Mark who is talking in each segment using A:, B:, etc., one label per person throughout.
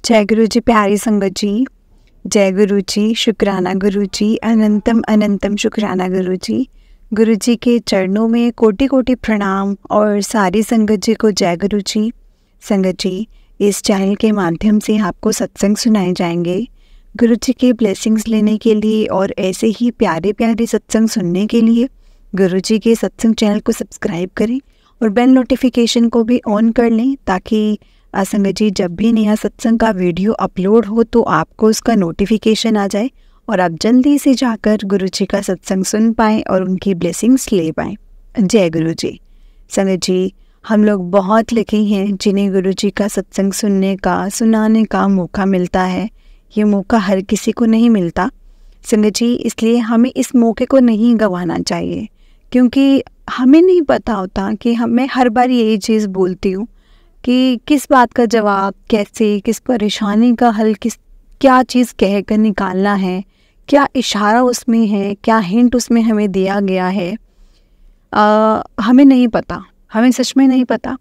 A: जय गुरु जी, प्यारी संगत जी। जय गुरु जी, शुक्राना गुरु जी, अनंतम अनंतम शुक्राना गुरु जी। गुरु जी के चरणों में कोटि कोटि प्रणाम और सारी संगत जी को जय गुरु जी। संगत जी, इस चैनल के माध्यम से आपको सत्संग सुनाए जाएंगे। गुरु जी के ब्लेसिंग्स लेने के लिए और ऐसे ही प्यारे प्यारे सत्संग सुनने के लिए गुरु जी के सत्संग चैनल को सब्सक्राइब करें और बेल नोटिफिकेशन को भी ऑन कर लें, ताकि संगत जी जब भी नया सत्संग का वीडियो अपलोड हो तो आपको उसका नोटिफिकेशन आ जाए और आप जल्दी से जाकर गुरु जी का सत्संग सुन पाएँ और उनकी ब्लेसिंग्स ले पाएँ। जय गुरु जी। संगत जी, हम लोग बहुत लकी हैं जिन्हें गुरु जी का सत्संग सुनने का, सुनाने का मौका मिलता है। ये मौका हर किसी को नहीं मिलता संगत जी, इसलिए हमें इस मौके को नहीं गंवाना चाहिए, क्योंकि हमें नहीं पता होता कि मैं हर बार यही चीज़ बोलती हूँ कि किस बात का जवाब कैसे, किस परेशानी का हल क्या चीज़ कह कर निकालना है, क्या इशारा उसमें है, क्या हिंट उसमें हमें दिया गया है। हमें नहीं पता, हमें सच में नहीं पता।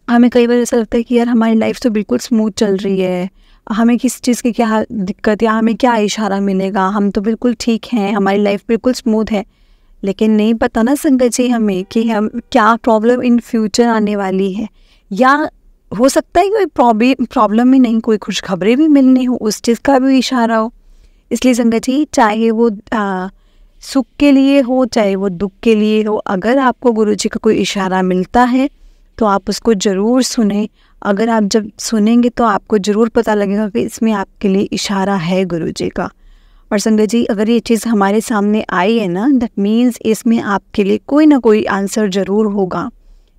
A: हमें कई बार ऐसा लगता है कि यार हमारी लाइफ तो बिल्कुल स्मूथ चल रही है, हमें किस चीज़ की क्या दिक्कत या हमें क्या इशारा मिलेगा, हम तो बिल्कुल ठीक हैं, हमारी लाइफ बिल्कुल स्मूथ है। लेकिन नहीं पता ना संगत जी हमें कि हम क्या प्रॉब्लम इन फ्यूचर आने वाली है, या हो सकता है कोई प्रॉब्लम ही नहीं, कोई खुशखबरी भी मिलनी हो, उस चीज़ का भी इशारा हो। इसलिए संगत जी, चाहे वो सुख के लिए हो चाहे वो दुख के लिए हो, अगर आपको गुरु जी का कोई इशारा मिलता है तो आप उसको ज़रूर सुने। अगर आप जब सुनेंगे तो आपको ज़रूर पता लगेगा कि इसमें आपके लिए इशारा है गुरु जी का। और संगत जी, अगर ये चीज़ हमारे सामने आई है ना, दैट मीन्स इसमें आपके लिए कोई ना कोई आंसर ज़रूर होगा।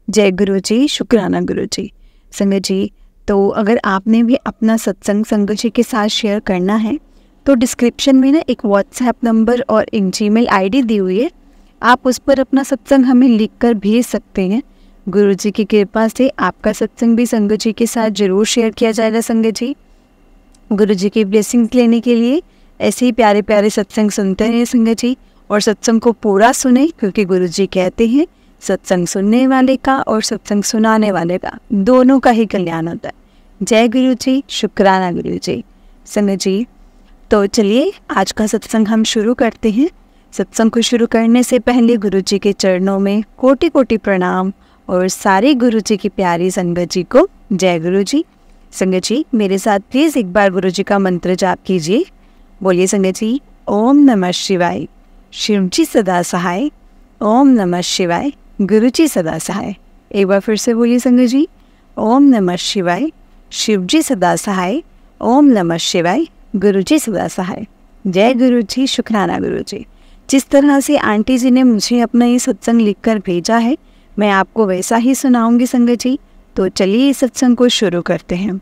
A: जय गुरु जी, शुक्राना गुरु जी। संगत जी, तो अगर आपने भी अपना सत्संग संगत जी के साथ शेयर करना है तो डिस्क्रिप्शन में ना एक व्हाट्सएप नंबर और एक जीमेल आईडी दी हुई है, आप उस पर अपना सत्संग हमें लिख कर भेज सकते हैं। गुरु जी की कृपा से आपका सत्संग भी संगत जी के साथ ज़रूर शेयर किया जाएगा। संगत जी, गुरु जी की ब्लेसिंग्स लेने के लिए ऐसे ही प्यारे प्यारे सत्संग सुनते हैं संगत जी, और सत्संग को पूरा सुने, क्योंकि गुरु जी कहते हैं सत्संग सुनने वाले का और सत्संग सुनाने वाले का दोनों का ही कल्याण होता है। जय गुरु जी, शुक्राना गुरु जी। संगत जी, तो चलिए आज का सत्संग हम शुरू करते हैं। सत्संग को शुरू करने से पहले गुरु जी के चरणों में कोटि कोटि प्रणाम और सारे गुरु जी की प्यारी संगत जी को जय गुरु जी। संगत जी, मेरे साथ प्लीज़ एक बार गुरु जी का मंत्र जाप कीजिए। बोलिए संगत जी, ओम नमः शिवाय, शिव जी सदा सहाय। ओम नमः शिवाय, गुरु जी सदा सहाय। एक बार फिर से बोलिए संगत जी, ओम नमः शिवाय, शिव जी सदा सहाय। ओम नमः शिवाय, गुरु जी सदा सहाय। जय गुरु जी, शुक्राना गुरु जी। जिस तरह से आंटी जी ने मुझे अपना ये सत्संग लिखकर भेजा है, मैं आपको वैसा ही सुनाऊंगी संगत जी। तो चलिए इस सत्संग को शुरू करते हैं।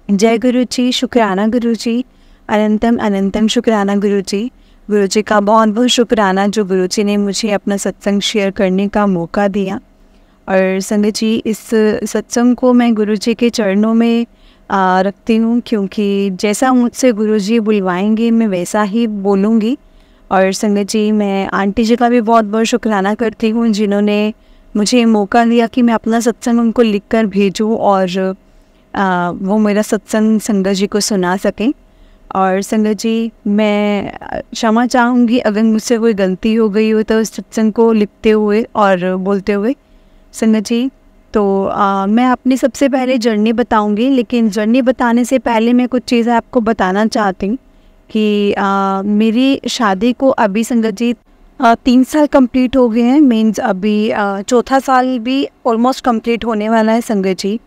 A: जय गुरु जी, शुक्राना गुरु जी, अनंतम अनंतम शुक्राना गुरु जी। गुरु जी का बहुत बहुत शुक्राना जो गुरु जी ने मुझे अपना सत्संग शेयर करने का मौका दिया। और संगत जी, इस सत्संग को मैं गुरु जी के चरणों में रखती हूँ, क्योंकि जैसा मुझसे गुरु जी बुलवाएंगे मैं वैसा ही बोलूँगी। और संगत जी, मैं आंटी जी का भी बहुत बहुत शुक्राना करती हूँ जिन्होंने मुझे मौका दिया कि मैं अपना सत्संग उनको लिख कर भेजूँ और वो मेरा सत्संग संगत जी को सुना सकें। और संगत जी, मैं क्षमा चाहूँगी अगर मुझसे कोई गलती हो गई हो तो इस सत्संग को लिखते हुए और बोलते हुए। संगत जी, तो मैं अपनी सबसे पहले जर्नी बताऊंगी, लेकिन जर्नी बताने से पहले मैं कुछ चीज़ें आपको बताना चाहती हूँ कि मेरी शादी को अभी संगत जी 3 साल कंप्लीट हो गए हैं। मीन्स अभी चौथा साल भी ऑलमोस्ट कंप्लीट होने वाला है संगत जी।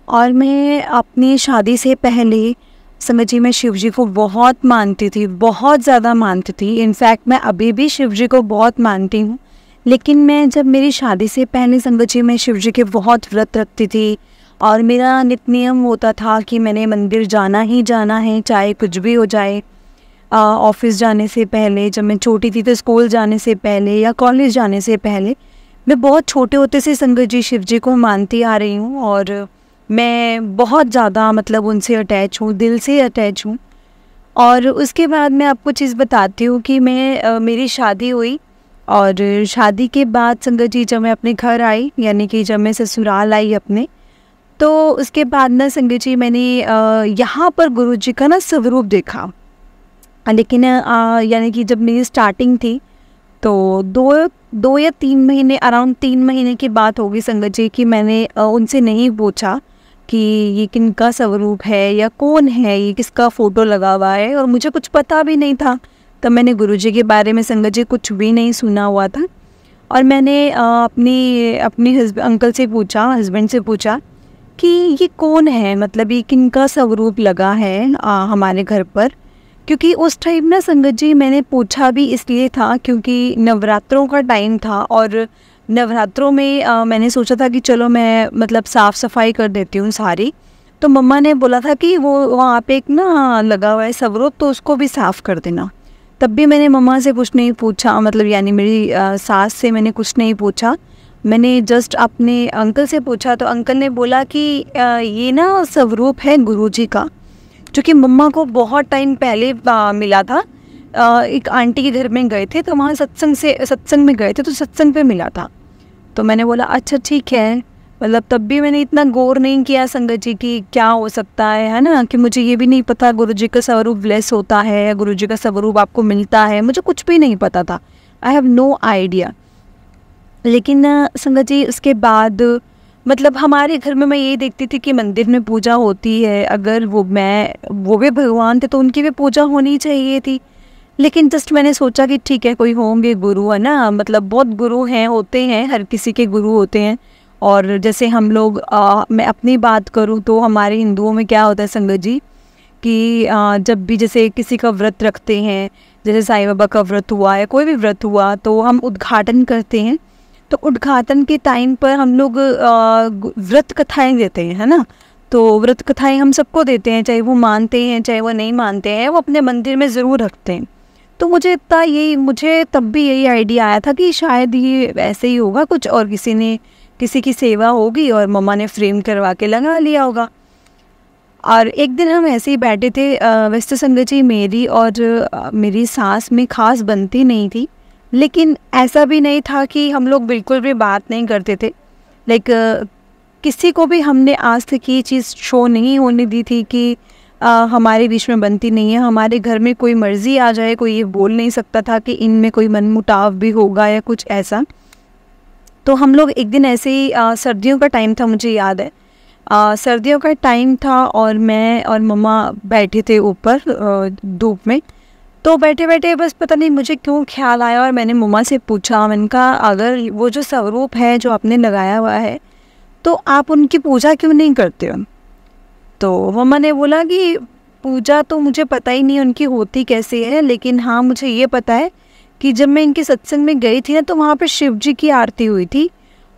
A: और मैं अपनी शादी से पहले संगत जी, मैं शिव जी को बहुत मानती थी, बहुत ज़्यादा मानती थी। इनफैक्ट मैं अभी भी शिव जी को बहुत मानती हूँ। लेकिन मैं जब मेरी शादी से पहले संगत जी, मैं शिव जी के बहुत व्रत रखती थी और मेरा नित्य नियम होता था कि मैंने मंदिर जाना ही जाना है, चाहे कुछ भी हो जाए। ऑफिस जाने से पहले, जब मैं छोटी थी तो स्कूल जाने से पहले या कॉलेज जाने से पहले, मैं बहुत छोटे होते से संगत जी शिव जी को मानती आ रही हूँ और मैं बहुत ज़्यादा मतलब उनसे अटैच हूँ, दिल से अटैच हूँ। और उसके बाद मैं आपको चीज़ बताती हूँ कि मेरी शादी हुई और शादी के बाद संगत जी जब मैं अपने घर आई, यानी कि जब मैं ससुराल आई अपने, तो उसके बाद ना संगत जी मैंने यहाँ पर गुरुजी का ना स्वरूप देखा। लेकिन यानी कि जब मेरी स्टार्टिंग थी तो दो या 3 महीने, अराउंड 3 महीने की बात होगी संगत जी, कि मैंने उनसे नहीं पूछा कि ये किनका स्वरूप है या कौन है, ये किसका फ़ोटो लगा हुआ है, और मुझे कुछ पता भी नहीं था। तब मैंने गुरुजी के बारे में संगत जी कुछ भी नहीं सुना हुआ था। और मैंने अपनी अंकल से पूछा, हस्बैंड से पूछा कि ये कौन है, मतलब ये किनका स्वरूप लगा है हमारे घर पर। क्योंकि उस टाइम ना संगत जी मैंने पूछा भी इसलिए था क्योंकि नवरात्रों का टाइम था, और नवरात्रों में मैंने सोचा था कि चलो मैं मतलब साफ़ सफाई कर देती हूँ सारी। तो मम्मा ने बोला था कि वो वहाँ पे एक ना लगा हुआ है स्वरूप, तो उसको भी साफ़ कर देना। तब भी मैंने मम्मा से कुछ नहीं पूछा, मतलब यानी मेरी सास से मैंने कुछ नहीं पूछा। मैंने जस्ट अपने अंकल से पूछा, तो अंकल ने बोला कि ये ना स्वरूप है गुरुजी का, जो कि मम्मा को बहुत टाइम पहले मिला था। एक आंटी के घर में गए थे, तो वहाँ सत्संग में गए थे, तो सत्संग पे मिला था। तो मैंने बोला अच्छा ठीक है। मतलब तब भी मैंने इतना गौर नहीं किया संगत जी कि क्या हो सकता है ना, कि मुझे ये भी नहीं पता गुरुजी का स्वरूप ब्लेस होता है या गुरुजी का स्वरूप आपको मिलता है, मुझे कुछ भी नहीं पता था। I have no idea. लेकिन संगत जी उसके बाद मतलब हमारे घर में मैं ये देखती थी कि मंदिर में पूजा होती है, अगर वो भी भगवान थे तो उनकी भी पूजा होनी चाहिए थी। लेकिन जस्ट मैंने सोचा कि ठीक है, कोई होंगे गुरु, है ना, मतलब बहुत गुरु हैं, होते हैं, हर किसी के गुरु होते हैं। और जैसे हम लोग मैं अपनी बात करूं तो हमारे हिंदुओं में क्या होता है संगत जी कि जब भी जैसे किसी का व्रत रखते हैं, जैसे साईं बाबा का व्रत हुआ या कोई भी व्रत हुआ, तो हम उद्घाटन करते हैं। तो उद्घाटन के टाइम पर हम लोग व्रत कथाएं देते हैं, है ना। तो व्रत कथाएं हम सबको देते हैं, चाहे वो मानते हैं चाहे वो नहीं मानते हैं, वो अपने मंदिर में ज़रूर रखते हैं। तो मुझे तब भी यही आइडिया आया था कि शायद ये ऐसे ही होगा कुछ, और किसी की सेवा होगी और मम्मा ने फ्रेम करवा के लगा लिया होगा। और एक दिन हम ऐसे ही बैठे थे, वैसे संगत जी मेरी और मेरी सास में खास बनती नहीं थी, लेकिन ऐसा भी नहीं था कि हम लोग बिल्कुल भी बात नहीं करते थे। लाइक किसी को भी हमने आज तक ये चीज़ शो नहीं होने दी थी कि हमारे बीच में बनती नहीं है। हमारे घर में कोई मर्ज़ी आ जाए, कोई ये बोल नहीं सकता था कि इनमें कोई मनमुटाव भी होगा या कुछ ऐसा। तो हम लोग एक दिन ऐसे ही सर्दियों का टाइम था, मुझे याद है, सर्दियों का टाइम था और मैं और मम्मा बैठे थे ऊपर धूप में। तो बैठे बैठे बस पता नहीं मुझे क्यों ख्याल आया और मैंने मम्मा से पूछा, मैंने कहा अगर वो जो स्वरूप है जो आपने लगाया हुआ है तो आप उनकी पूजा क्यों नहीं करते हो। तो मम्मा ने बोला कि पूजा तो मुझे पता ही नहीं उनकी होती कैसे है, लेकिन हाँ मुझे ये पता है कि जब मैं इनके सत्संग में गई थी ना, तो वहाँ पे शिव जी की आरती हुई थी,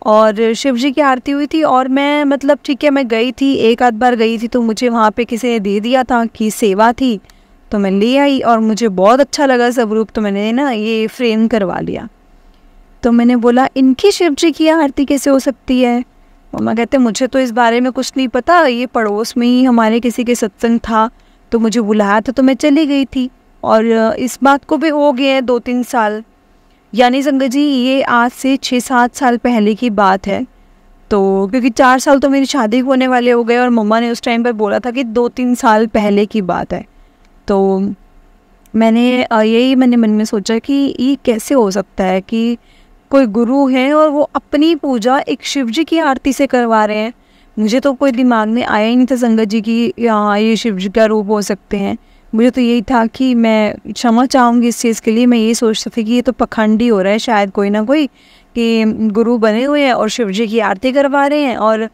A: और शिव जी की आरती हुई थी। और मैं मतलब ठीक है, मैं गई थी, एक आध बार गई थी, तो मुझे वहाँ पे किसी ने दे दिया था कि सेवा थी, तो मैं ले आई और मुझे बहुत अच्छा लगा स्वरूप, तो मैंने ना ये फ्रेम करवा लिया। तो मैंने बोला इनकी शिव जी की आरती कैसे हो सकती है। मम्मा कहते मुझे तो इस बारे में कुछ नहीं पता, ये पड़ोस में ही हमारे किसी के सत्संग था तो मुझे बुलाया था तो मैं चली गई थी, और इस बात को भी हो गए हैं 2-3 साल, यानी संगत जी ये आज से 6-7 साल पहले की बात है। तो क्योंकि 4 साल तो मेरी शादी होने वाले हो गए, और मम्मा ने उस टाइम पर बोला था कि 2-3 साल पहले की बात है। तो मैंने मन में सोचा कि ये कैसे हो सकता है कि कोई गुरु है और वो अपनी पूजा एक शिव जी की आरती से करवा रहे हैं। मुझे तो कोई दिमाग में आया ही नहीं था संगत जी कि हाँ ये शिव जी का रूप हो सकते हैं। मुझे तो यही था कि मैं क्षमा चाहूँगी इस चीज़ के लिए। मैं ये सोचती थी कि ये तो पखंडी हो रहा है शायद कोई ना कोई, कि गुरु बने हुए हैं और शिव जी की आरती करवा रहे हैं और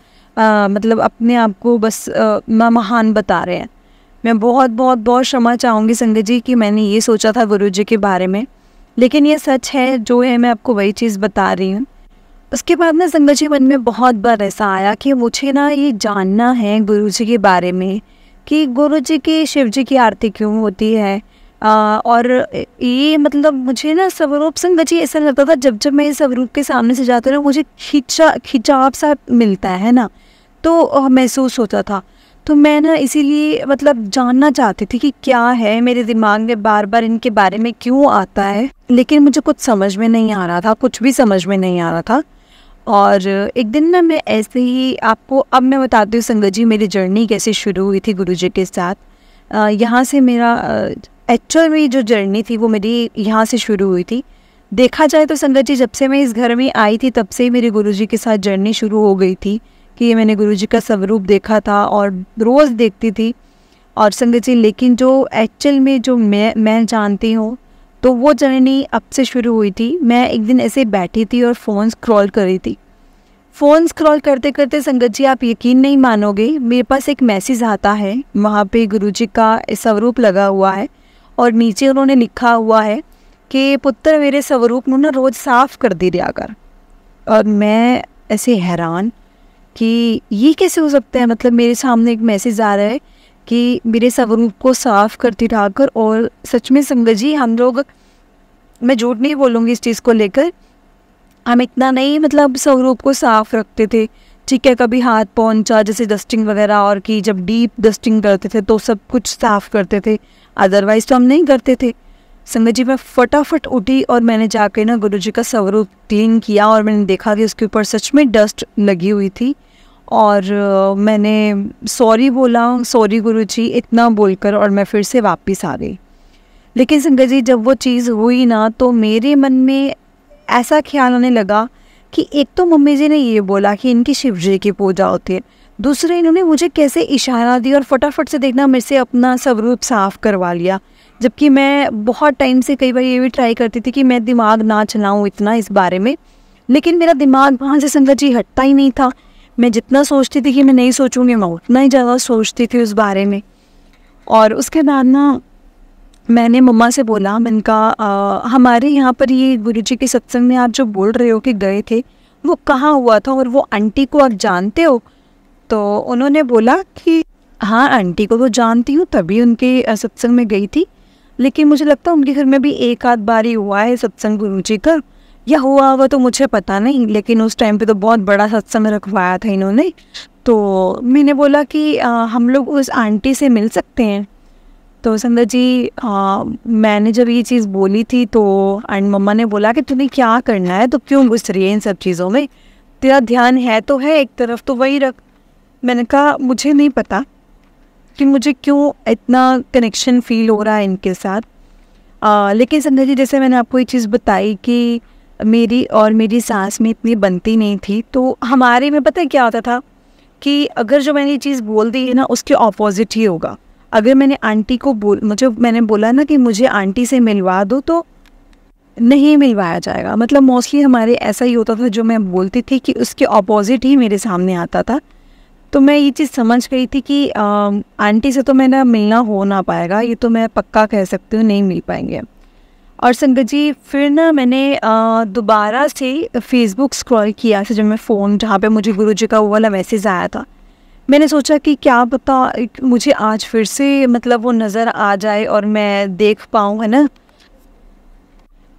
A: मतलब अपने आप को बस महान बता रहे हैं। मैं बहुत बहुत बहुत क्षमा चाहूँगी संगत जी कि मैंने ये सोचा था गुरु जी के बारे में, लेकिन ये सच है, जो है मैं आपको वही चीज़ बता रही हूँ। उसके बाद ना संगत जी मन में बहुत बार ऐसा आया कि मुझे ना ये जानना है गुरु जी के बारे में कि गुरु जी की शिव जी की आरती क्यों होती है। और ये मतलब मुझे ना स्वरूप संगत जी ऐसा लगता था, जब मैं इस स्वरूप के सामने से जाती हूँ ना मुझे खिंचाव सा मिलता है ना, तो महसूस होता था। तो मैं ना इसीलिए मतलब जानना चाहती थी कि क्या है, मेरे दिमाग में बार बार इनके बारे में क्यों आता है, लेकिन मुझे कुछ समझ में नहीं आ रहा था, कुछ भी समझ में नहीं आ रहा था। और एक दिन ना मैं ऐसे ही आपको अब मैं बताती हूँ संगत जी मेरी जर्नी कैसे शुरू हुई थी गुरुजी के साथ। यहाँ से मेरा एक्चुअल में जो जर्नी थी वो मेरी यहाँ से शुरू हुई थी। देखा जाए तो संगत जी जब से मैं इस घर में आई थी तब से मेरे गुरुजी के साथ जर्नी शुरू हो गई थी कि मैंने गुरुजी का स्वरूप देखा था और रोज़ देखती थी। और संगत जी लेकिन जो एक्चुअल में जो मैं जानती हूँ तो वो जर्नी अब से शुरू हुई थी। मैं एक दिन ऐसे बैठी थी और फ़ोन स्क्रॉल कर रही थी। फ़ोन स्क्रॉल करते करते संगत जी आप यकीन नहीं मानोगे, मेरे पास एक मैसेज आता है, वहाँ पे गुरुजी का स्वरूप लगा हुआ है और नीचे उन्होंने लिखा हुआ है कि पुत्र मेरे स्वरूप को ना रोज़ साफ़ कर दी दिया कर। और मैं ऐसे हैरान कि ये कैसे हो सकता है, मतलब मेरे सामने एक मैसेज आ रहा है कि मेरे स्वरूप को साफ़ करती रहा कर। और सच में संगत जी हम लोग, मैं झूठ नहीं बोलूँगी इस चीज़ को लेकर, हम इतना नहीं मतलब स्वरूप को साफ़ रखते थे। ठीक है, कभी हाथ पहुँचा जैसे डस्टिंग वगैरह और की जब डीप डस्टिंग करते थे तो सब कुछ साफ़ करते थे, अदरवाइज़ तो हम नहीं करते थे। संगत जी मैं फटाफट उठी और मैंने जाके ना गुरुजी का स्वरूप क्लीन किया और मैंने देखा कि उसके ऊपर सच में डस्ट लगी हुई थी। और मैंने सॉरी बोला, सॉरी गुरुजी इतना बोलकर, और मैं फिर से वापस आ गई। लेकिन संगत जी जब वो चीज़ हुई ना तो मेरे मन में ऐसा ख्याल आने लगा कि एक तो मम्मी जी ने ये बोला कि इनकी शिव जी की पूजा होती है, दूसरे इन्होंने मुझे कैसे इशारा दिया और फटाफट से देखना मेरे से अपना स्वरूप साफ़ करवा लिया। जबकि मैं बहुत टाइम से कई बार ये भी ट्राई करती थी कि मैं दिमाग ना चलाऊँ इतना इस बारे में, लेकिन मेरा दिमाग वहाँ से संगत जी हटता ही नहीं था। मैं जितना सोचती थी कि मैं नहीं सोचूंगी, मैं उतना ही ज़्यादा सोचती थी उस बारे में। और उसके बाद ना मैंने मम्मा से बोला, मैंने कहा हमारे यहाँ पर ये गुरुजी के सत्संग में आप जो बोल रहे हो कि गए थे वो कहाँ हुआ था और वो आंटी को आप जानते हो? तो उन्होंने बोला कि हाँ आंटी को तो जानती हूँ, तभी उनके सत्संग में गई थी, लेकिन मुझे लगता है उनके घर में भी एक आध बार ही हुआ है सत्संग गुरुजी का, या हुआ होगा तो मुझे पता नहीं, लेकिन उस टाइम पे तो बहुत बड़ा सत्संग रखवाया था इन्होंने। तो मैंने बोला कि हम लोग उस आंटी से मिल सकते हैं। तो संगत जी मैंने जब ये चीज़ बोली थी तो एंड मम्मा ने बोला कि तुम्हें क्या करना है, तो क्यों घुस रही है इन सब चीज़ों में, तेरा ध्यान है तो है एक तरफ, तो वही रख। मैंने कहा मुझे नहीं पता कि मुझे क्यों इतना कनेक्शन फील हो रहा है इनके साथ। लेकिन संगत जी जैसे मैंने आपको एक चीज़ बताई कि मेरी और मेरी सास में इतनी बनती नहीं थी, तो हमारे में पता है क्या होता था कि अगर जो मैंने ये चीज़ बोल दी है ना उसके ऑपोजिट ही होगा। अगर मैंने आंटी को मैंने बोला ना कि मुझे आंटी से मिलवा दो, तो नहीं मिलवाया जाएगा। मतलब मोस्टली हमारे ऐसा ही होता था, जो मैं बोलती थी कि उसके ऑपोजिट ही मेरे सामने आता था। तो मैं ये चीज़ समझ गई थी कि आंटी से तो मेरा मिलना हो ना पाएगा, ये तो मैं पक्का कह सकती हूँ, नहीं मिल पाएंगे। और संगत जी फिर ना मैंने दोबारा से फेसबुक स्क्रॉल किया, जब मैं फ़ोन जहाँ पे मुझे गुरुजी का वो वाला मैसेज आया था, मैंने सोचा कि क्या पता मुझे आज फिर से मतलब वो नज़र आ जाए और मैं देख पाऊँ, है ना।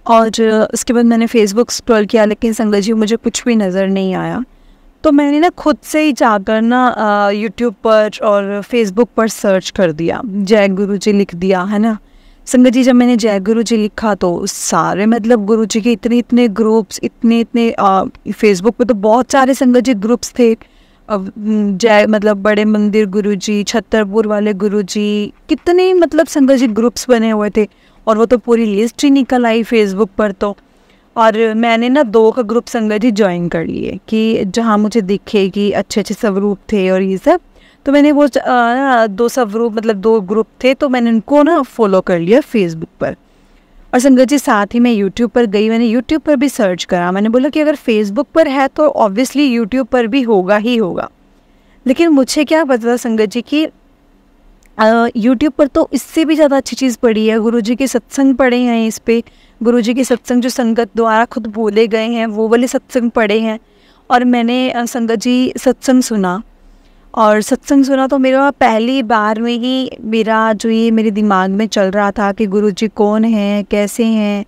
A: और उसके बाद मैंने फेसबुक स्क्रॉल किया, लेकिन संगत जी मुझे कुछ भी नज़र नहीं आया। तो मैंने ना खुद से ही जाकर ना यूट्यूब पर और फेसबुक पर सर्च कर दिया, जय गुरुजी लिख दिया, है ना। संगत जी जब मैंने जय गुरुजी लिखा तो सारे मतलब गुरुजी के इतने इतने ग्रुप्स, इतने फेसबुक पे तो बहुत सारे संगत जी ग्रुप्स थे। जय मतलब बड़े मंदिर गुरुजी, छतरपुर वाले गुरुजी, कितने मतलब संगत जी ग्रुप्स बने हुए थे, और वो तो पूरी लिस्ट ही निकल आई फेसबुक पर। तो और मैंने ना 2 का ग्रुप संगत जी ज्वाइन कर लिए कि जहाँ मुझे दिखे कि अच्छे अच्छे स्वरूप थे और ये सब। तो मैंने वो 2 स्वरूप मतलब 2 ग्रुप थे, तो मैंने उनको ना फॉलो कर लिया फेसबुक पर। और संगत जी साथ ही मैं यूट्यूब पर गई, मैंने यूट्यूब पर भी सर्च करा। मैंने बोला कि अगर फेसबुक पर है तो ऑब्वियसली यूट्यूब पर भी होगा ही होगा। लेकिन मुझे क्या पता था संगत जी कि यूट्यूब पर तो इससे भी ज़्यादा अच्छी चीज़ पड़ी है, गुरुजी के सत्संग पढ़े हैं इस पे, गुरुजी के सत्संग जो संगत द्वारा खुद बोले गए हैं वो वाले सत्संग पढ़े हैं। और मैंने संगत जी सत्संग सुना, और सत्संग सुना तो मेरा पहली बार में ही मेरा जो ये मेरे दिमाग में चल रहा था कि गुरुजी कौन हैं, कैसे हैं,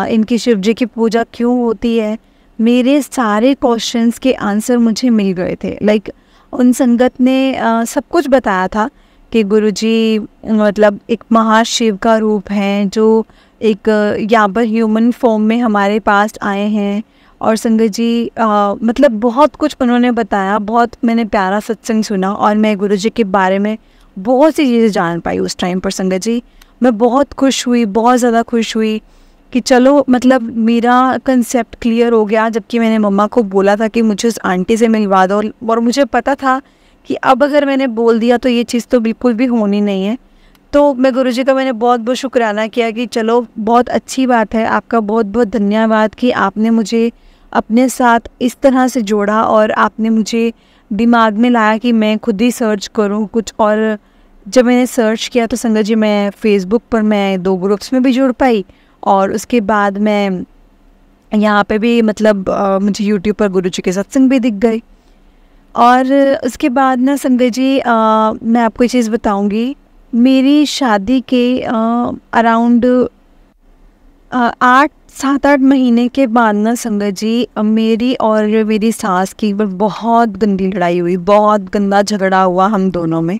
A: इनकी शिव जी की पूजा क्यों होती है, मेरे सारे क्वेश्चंस के आंसर मुझे मिल गए थे। लाइक उन संगत ने सब कुछ बताया था कि गुरुजी मतलब एक महाशिव का रूप हैं, जो एक यहाँ पर ह्यूमन फॉर्म में हमारे पास आए हैं, और संगत जी मतलब बहुत कुछ उन्होंने बताया, बहुत मैंने प्यारा सत्संग सुना और मैं गुरुजी के बारे में बहुत सी चीज़ें जान पाई उस टाइम पर। संगत जी मैं बहुत खुश हुई, बहुत ज़्यादा खुश हुई कि चलो मतलब मेरा कंसेप्ट क्लियर हो गया। जबकि मैंने मम्मा को बोला था कि मुझे उस आंटी से मिलवा दो, और मुझे पता था कि अब अगर मैंने बोल दिया तो ये चीज़ तो बिल्कुल भी होनी नहीं है। तो मैं गुरुजी का मैंने बहुत बहुत शुक्राना किया कि चलो बहुत अच्छी बात है, आपका बहुत बहुत धन्यवाद कि आपने मुझे अपने साथ इस तरह से जोड़ा और आपने मुझे दिमाग में लाया कि मैं खुद ही सर्च करूं कुछ। और जब मैंने सर्च किया तो संगत जी मैं फ़ेसबुक पर मैं 2 ग्रुप्स में भी जुड़ पाई, और उसके बाद मैं यहाँ पे भी मतलब मुझे यूट्यूब पर गुरुजी के सत्संग भी दिख गए। और उसके बाद ना संगत जी मैं आपको ये चीज़ बताऊँगी, मेरी शादी के अराउंड 7-8 महीने के बाद ना संगत जी मेरी और मेरी सास की बहुत गंदी लड़ाई हुई, बहुत गंदा झगड़ा हुआ हम दोनों में।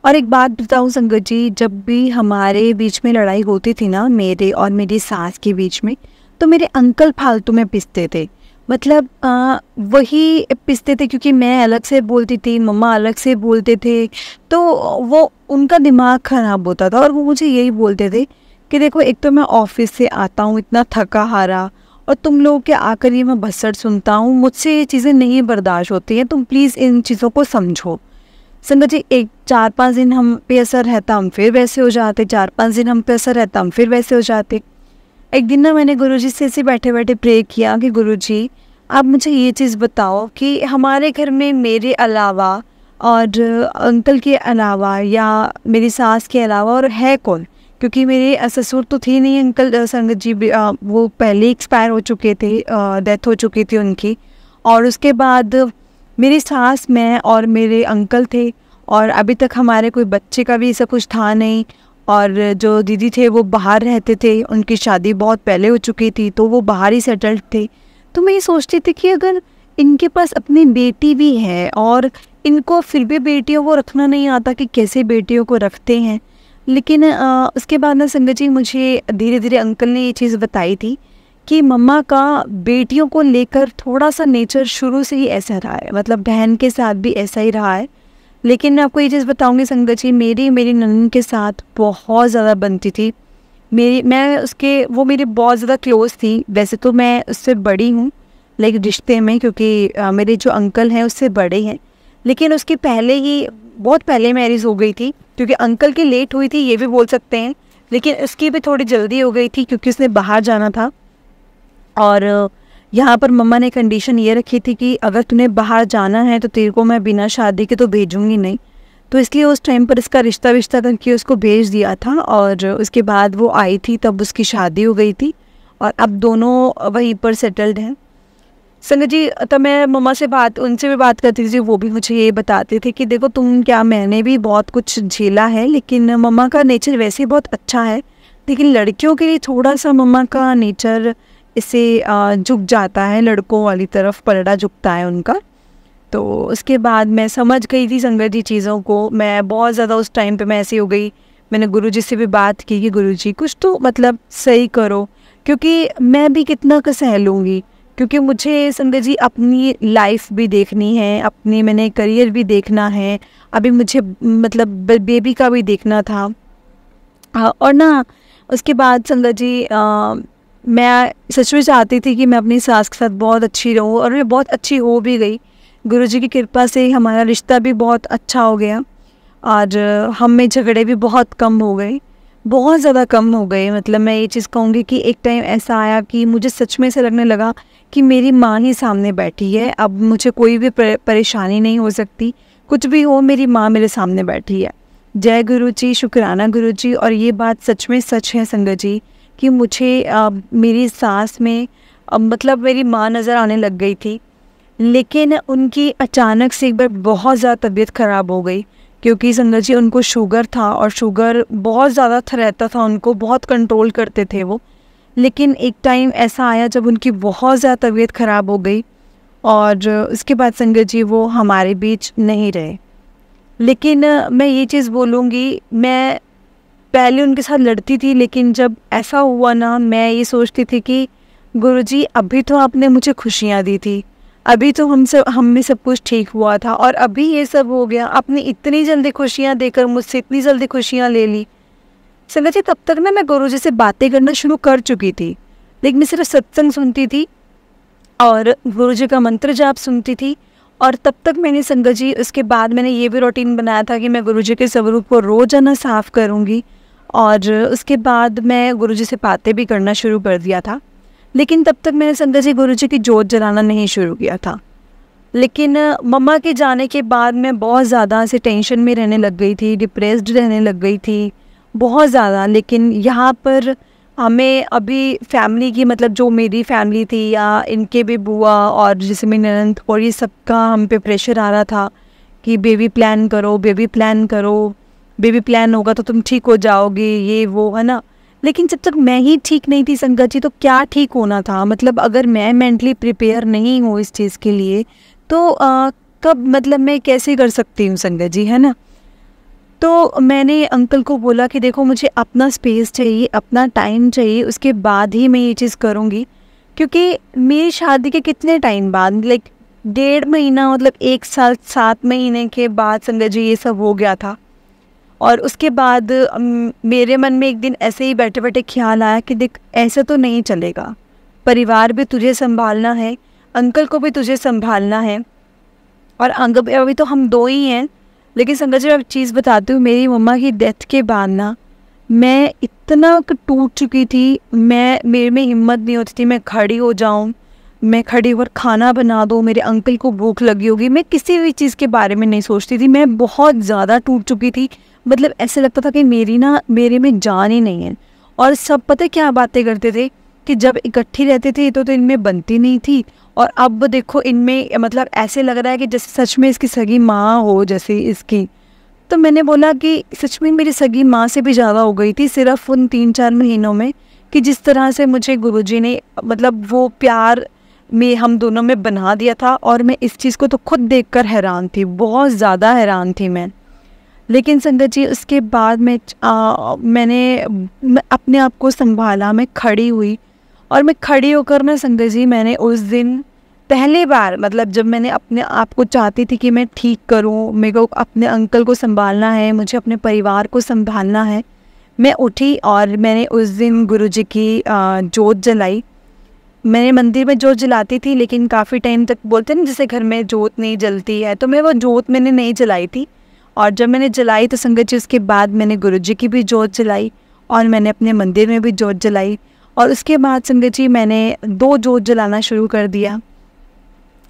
A: और एक बात बताऊँ संगत जी, जब भी हमारे बीच में लड़ाई होती थी ना, मेरे और मेरी सास के बीच में, तो मेरे अंकल फालतू में पिसते थे। मतलब वही पिसते थे क्योंकि मैं अलग से बोलती थी, मम्मा अलग से बोलते थे, तो वो उनका दिमाग ख़राब होता था। और वो मुझे यही बोलते थे कि देखो, एक तो मैं ऑफिस से आता हूँ इतना थका हारा, और तुम लोगों के आकर ये मैं भसड़ सुनता हूँ, मुझसे ये चीज़ें नहीं बर्दाश्त होती हैं, तुम प्लीज़ इन चीज़ों को समझो। संगत जी एक 4-5 दिन हम पे असर रहता, हम फिर वैसे हो जाते, 4-5 दिन हम पे असर रहता, हम फिर वैसे हो जाते। एक दिन ना मैंने गुरुजी से ऐसे बैठे बैठे प्रे किया कि गुरुजी आप मुझे ये चीज़ बताओ कि हमारे घर में मेरे अलावा और अंकल के अलावा या मेरी सास के अलावा और है कौन? क्योंकि मेरे ससुर तो थे नहीं, अंकल संगत जी वो पहले एक्सपायर हो चुके थे, डेथ हो चुकी थी उनकी। और उसके बाद मेरी सास, मैं और मेरे अंकल थे, और अभी तक हमारे कोई बच्चे का भी ऐसा कुछ था नहीं। और जो दीदी थे वो बाहर रहते थे, उनकी शादी बहुत पहले हो चुकी थी, तो वो बाहर ही सेटल्ड थे। तो मैं ये सोचती थी कि अगर इनके पास अपनी बेटी भी है और इनको फिर भी बेटियों को रखना नहीं आता कि कैसे बेटियों को रखते हैं। लेकिन उसके बाद ना संगत जी मुझे धीरे धीरे अंकल ने ये चीज़ बताई थी कि मम्मा का बेटियों को लेकर थोड़ा सा नेचर शुरू से ही ऐसा रहा है, मतलब बहन के साथ भी ऐसा ही रहा है। लेकिन मैं आपको ये चीज़ बताऊंगी संगत जी, मेरी ननन के साथ बहुत ज़्यादा बनती थी। वो मेरी बहुत ज़्यादा क्लोज़ थी। वैसे तो मैं उससे बड़ी हूँ लाइक रिश्ते में, क्योंकि मेरे जो अंकल हैं उससे बड़े हैं, लेकिन उसके पहले ही बहुत पहले मैरिज हो गई थी। क्योंकि अंकल की लेट हुई थी ये भी बोल सकते हैं, लेकिन उसकी भी थोड़ी जल्दी हो गई थी क्योंकि उसने बाहर जाना था। और यहाँ पर मम्मा ने कंडीशन ये रखी थी कि अगर तूने बाहर जाना है तो तेरे को मैं बिना शादी के तो भेजूंगी नहीं। तो इसलिए उस टाइम पर इसका रिश्ता करके उसको भेज दिया था, और उसके बाद वो आई थी तब उसकी शादी हो गई थी, और अब दोनों वहीं पर सेटल्ड हैं। संगत जी तब मैं मम्मा से उनसे भी बात करती थी, वो भी मुझे ये बताते थे कि देखो तुम क्या, मैंने भी बहुत कुछ झेला है, लेकिन मम्मा का नेचर वैसे बहुत अच्छा है, लेकिन लड़कियों के लिए थोड़ा सा मम्मा का नेचर इससे झुक जाता है, लड़कों वाली तरफ पलड़ा झुकता है उनका। तो उसके बाद मैं समझ गई थी संगत जी चीज़ों को। मैं बहुत ज़्यादा उस टाइम पे मैं ऐसी हो गई, मैंने गुरुजी से भी बात की कि गुरुजी कुछ तो मतलब सही करो, क्योंकि मैं भी कितना का सह लूँगी, क्योंकि मुझे संगत जी अपनी लाइफ भी देखनी है, मैंने करियर भी देखना है, अभी मुझे मतलब बेबी का भी देखना था। और ना उसके बाद संगत जी मैं सच में चाहती थी कि मैं अपनी सास के साथ बहुत अच्छी रहूं, और मैं बहुत अच्छी हो भी गई। गुरुजी की कृपा से हमारा रिश्ता भी बहुत अच्छा हो गया, और हम में झगड़े भी बहुत कम हो गए, बहुत ज़्यादा कम हो गए। मतलब मैं ये चीज़ कहूँगी कि एक टाइम ऐसा आया कि मुझे सच में ऐसा लगने लगा कि मेरी माँ ही सामने बैठी है, अब मुझे कोई भी परेशानी नहीं हो सकती, कुछ भी हो मेरी माँ मेरे सामने बैठी है। जय गुरु जी, शुक्राना गुरु जी। और ये बात सच में सच है संगत जी कि मुझे मेरी सास में मतलब मेरी माँ नज़र आने लग गई थी, लेकिन उनकी अचानक से एक बार बहुत ज़्यादा तबीयत ख़राब हो गई, क्योंकि संगत जी उनको शुगर था, और शुगर बहुत ज़्यादा रहता था उनको, बहुत कंट्रोल करते थे वो। लेकिन एक टाइम ऐसा आया जब उनकी बहुत ज़्यादा तबीयत ख़राब हो गई, और उसके बाद संगत जी वो हमारे बीच नहीं रहे। लेकिन मैं ये चीज़ बोलूँगी, मैं पहले उनके साथ लड़ती थी, लेकिन जब ऐसा हुआ ना, मैं ये सोचती थी कि गुरुजी अभी तो आपने मुझे खुशियाँ दी थी, अभी तो हम में सब कुछ ठीक हुआ था और अभी ये सब हो गया, आपने इतनी जल्दी खुशियाँ देकर मुझसे इतनी जल्दी खुशियाँ ले ली। संगत जी तब तक ना मैं गुरुजी से बातें करना शुरू कर चुकी थी, लेकिन मैं सिर्फ सत्संग सुनती थी और गुरुजी का मंत्र जाप सुनती थी। और तब तक मैंने संगत जी उसके बाद मैंने ये भी रूटीन बनाया था कि मैं गुरुजी के स्वरूप को रोज़ाना साफ़ करूँगी और उसके बाद मैं गुरुजी से बातें भी करना शुरू कर दिया था। लेकिन तब तक मैंने संगत जी गुरुजी की जोत जलाना नहीं शुरू किया था। लेकिन मम्मा के जाने के बाद मैं बहुत ज़्यादा से टेंशन में रहने लग गई थी, डिप्रेस्ड रहने लग गई थी बहुत ज़्यादा। लेकिन यहाँ पर हमें अभी फैमिली की मतलब जो मेरी फैमिली थी या इनके भी बुआ और जैसे मेरी ननद और ये सबका हम पे प्रेशर आ रहा था कि बेबी प्लान करो, बेबी प्लान करो, बेबी प्लान होगा तो तुम ठीक हो जाओगे, ये वो है ना। लेकिन जब तक मैं ही ठीक नहीं थी संगत जी तो क्या ठीक होना था। मतलब अगर मैं मेंटली प्रिपेयर नहीं हूँ इस चीज़ के लिए तो कब मतलब मैं कैसे कर सकती हूँ संगत जी, है ना। तो मैंने अंकल को बोला कि देखो मुझे अपना स्पेस चाहिए, अपना टाइम चाहिए, उसके बाद ही मैं ये चीज़ करूँगी। क्योंकि मेरी शादी के कितने टाइम बाद, लाइक 1.5 महीना मतलब 1 साल 7 महीने के बाद संगत जी ये सब हो गया था। और उसके बाद मेरे मन में एक दिन ऐसे ही बैठे बैठे ख्याल आया कि देख ऐसे तो नहीं चलेगा, परिवार भी तुझे संभालना है, अंकल को भी तुझे संभालना है और अभी तो हम 2 ही हैं। लेकिन संगत जी मैं चीज़ बताती हूँ, मेरी मम्मा की डेथ के बाद ना मैं इतना टूट चुकी थी, मेरे में हिम्मत नहीं होती थी मैं खड़ी हो जाऊँ, मैं खड़ी होकर खाना बना दूँ, मेरे अंकल को भूख लगी होगी, मैं किसी भी चीज़ के बारे में नहीं सोचती थी। मैं बहुत ज़्यादा टूट चुकी थी, मतलब ऐसे लगता था कि मेरे में जान ही नहीं है। और सब पता क्या बातें करते थे कि जब इकट्ठी रहते थे तो इनमें बनती नहीं थी और अब देखो इनमें मतलब ऐसे लग रहा है कि जैसे सच में इसकी सगी माँ हो जैसे इसकी। तो मैंने बोला कि सच में मेरी सगी माँ से भी ज़्यादा हो गई थी सिर्फ उन 3-4 महीनों में, कि जिस तरह से मुझे गुरुजी ने मतलब वो प्यार में हम दोनों में बना दिया था। और मैं इस चीज़ को तो खुद देखकर हैरान थी, बहुत ज़्यादा हैरान थी मैं। लेकिन संगत जी उसके बाद मैंने अपने आप को संभाला, मैं खड़ी हुई और मैं खड़ी होकर ना संगत जी मैंने उस दिन पहली बार मतलब जब मैंने अपने आप को चाहती थी कि मैं ठीक करूं, मेरे को अपने अंकल को संभालना है, मुझे अपने परिवार को संभालना है, मैं उठी और मैंने उस दिन गुरुजी की जोत जलाई। मैंने मंदिर में जोत जलाती थी लेकिन काफ़ी टाइम तक बोलते ना जैसे घर में जोत नहीं जलती है, तो मैं वो जोत मैंने नहीं जलाई थी। और जब मैंने जलाई तो संगत जी उसके बाद मैंने गुरुजी की भी जोत जलाई और मैंने अपने मंदिर में भी जोत जलाई। और उसके बाद संगत जी मैंने 2 जोत जलाना शुरू कर दिया।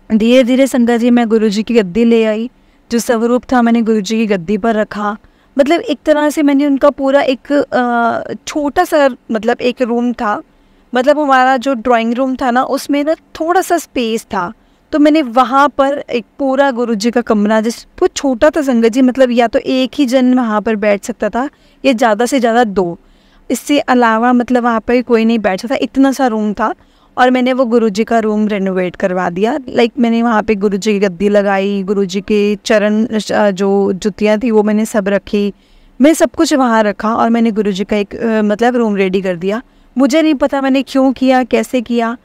A: धीरे धीरे संगत जी मैं गुरुजी की गद्दी ले आई, जो स्वरूप था मैंने गुरुजी की गद्दी पर रखा। मतलब एक तरह से मैंने उनका पूरा एक छोटा सा मतलब एक रूम था, मतलब हमारा जो ड्राइंग रूम था ना उसमें ना थोड़ा सा स्पेस था, तो मैंने वहाँ पर एक पूरा गुरुजी का कमरा जिस वो छोटा था संगत जी, मतलब या तो एक ही जन वहाँ पर बैठ सकता था या ज़्यादा से ज़्यादा 2, इससे अलावा मतलब वहाँ पर कोई नहीं बैठ सकता, इतना सा रूम था। और मैंने वो गुरुजी का रूम रेनोवेट करवा दिया। लाइक मैंने वहाँ पे गुरुजी की गद्दी लगाई, गुरुजी के चरण जो जुतियाँ थी वो मैंने सब रखी, मैं सब कुछ वहाँ रखा और मैंने गुरुजी का एक मतलब रूम रेडी कर दिया। मुझे नहीं पता मैंने क्यों किया, कैसे किया।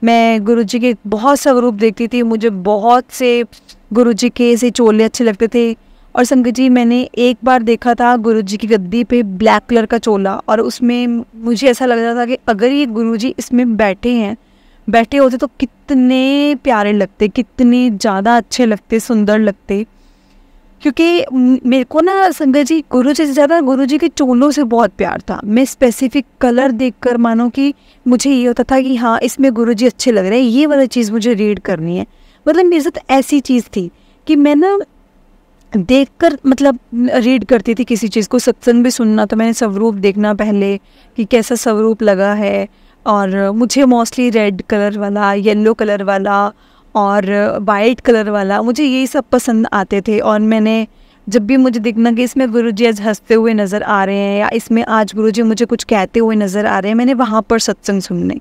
A: मैं गुरुजी के बहुत स्वरूप देखती थी, मुझे बहुत से गुरुजी के ऐसे चोले अच्छे लगते थे। और संगत जी मैंने एक बार देखा था गुरुजी की गद्दी पे ब्लैक कलर का चोला, और उसमें मुझे ऐसा लग रहा था कि अगर ये गुरुजी इसमें बैठे होते तो कितने प्यारे लगते, कितने ज़्यादा अच्छे लगते, सुंदर लगते। क्योंकि मेरे को ना संगत जी गुरुजी से ज़्यादा गुरुजी के चोलों से बहुत प्यार था। मैं स्पेसिफिक कलर देखकर मानो कि मुझे ये होता था कि हाँ इसमें गुरुजी अच्छे लग रहे हैं, ये वाली चीज़ मुझे रीड करनी है। मतलब मेरे साथ ऐसी चीज़ थी कि मैं ना देखकर मतलब रीड करती थी किसी चीज़ को। सत्संग भी सुनना तो मैंने स्वरूप देखना पहले कि कैसा स्वरूप लगा है, और मुझे मोस्टली रेड कलर वाला, येलो कलर वाला और वाइट कलर वाला, मुझे यही सब पसंद आते थे। और मैंने जब भी मुझे देखना कि इसमें गुरुजी आज हंसते हुए नज़र आ रहे हैं या इसमें आज गुरुजी मुझे कुछ कहते हुए नज़र आ रहे हैं, मैंने वहाँ पर सत्संग सुनने।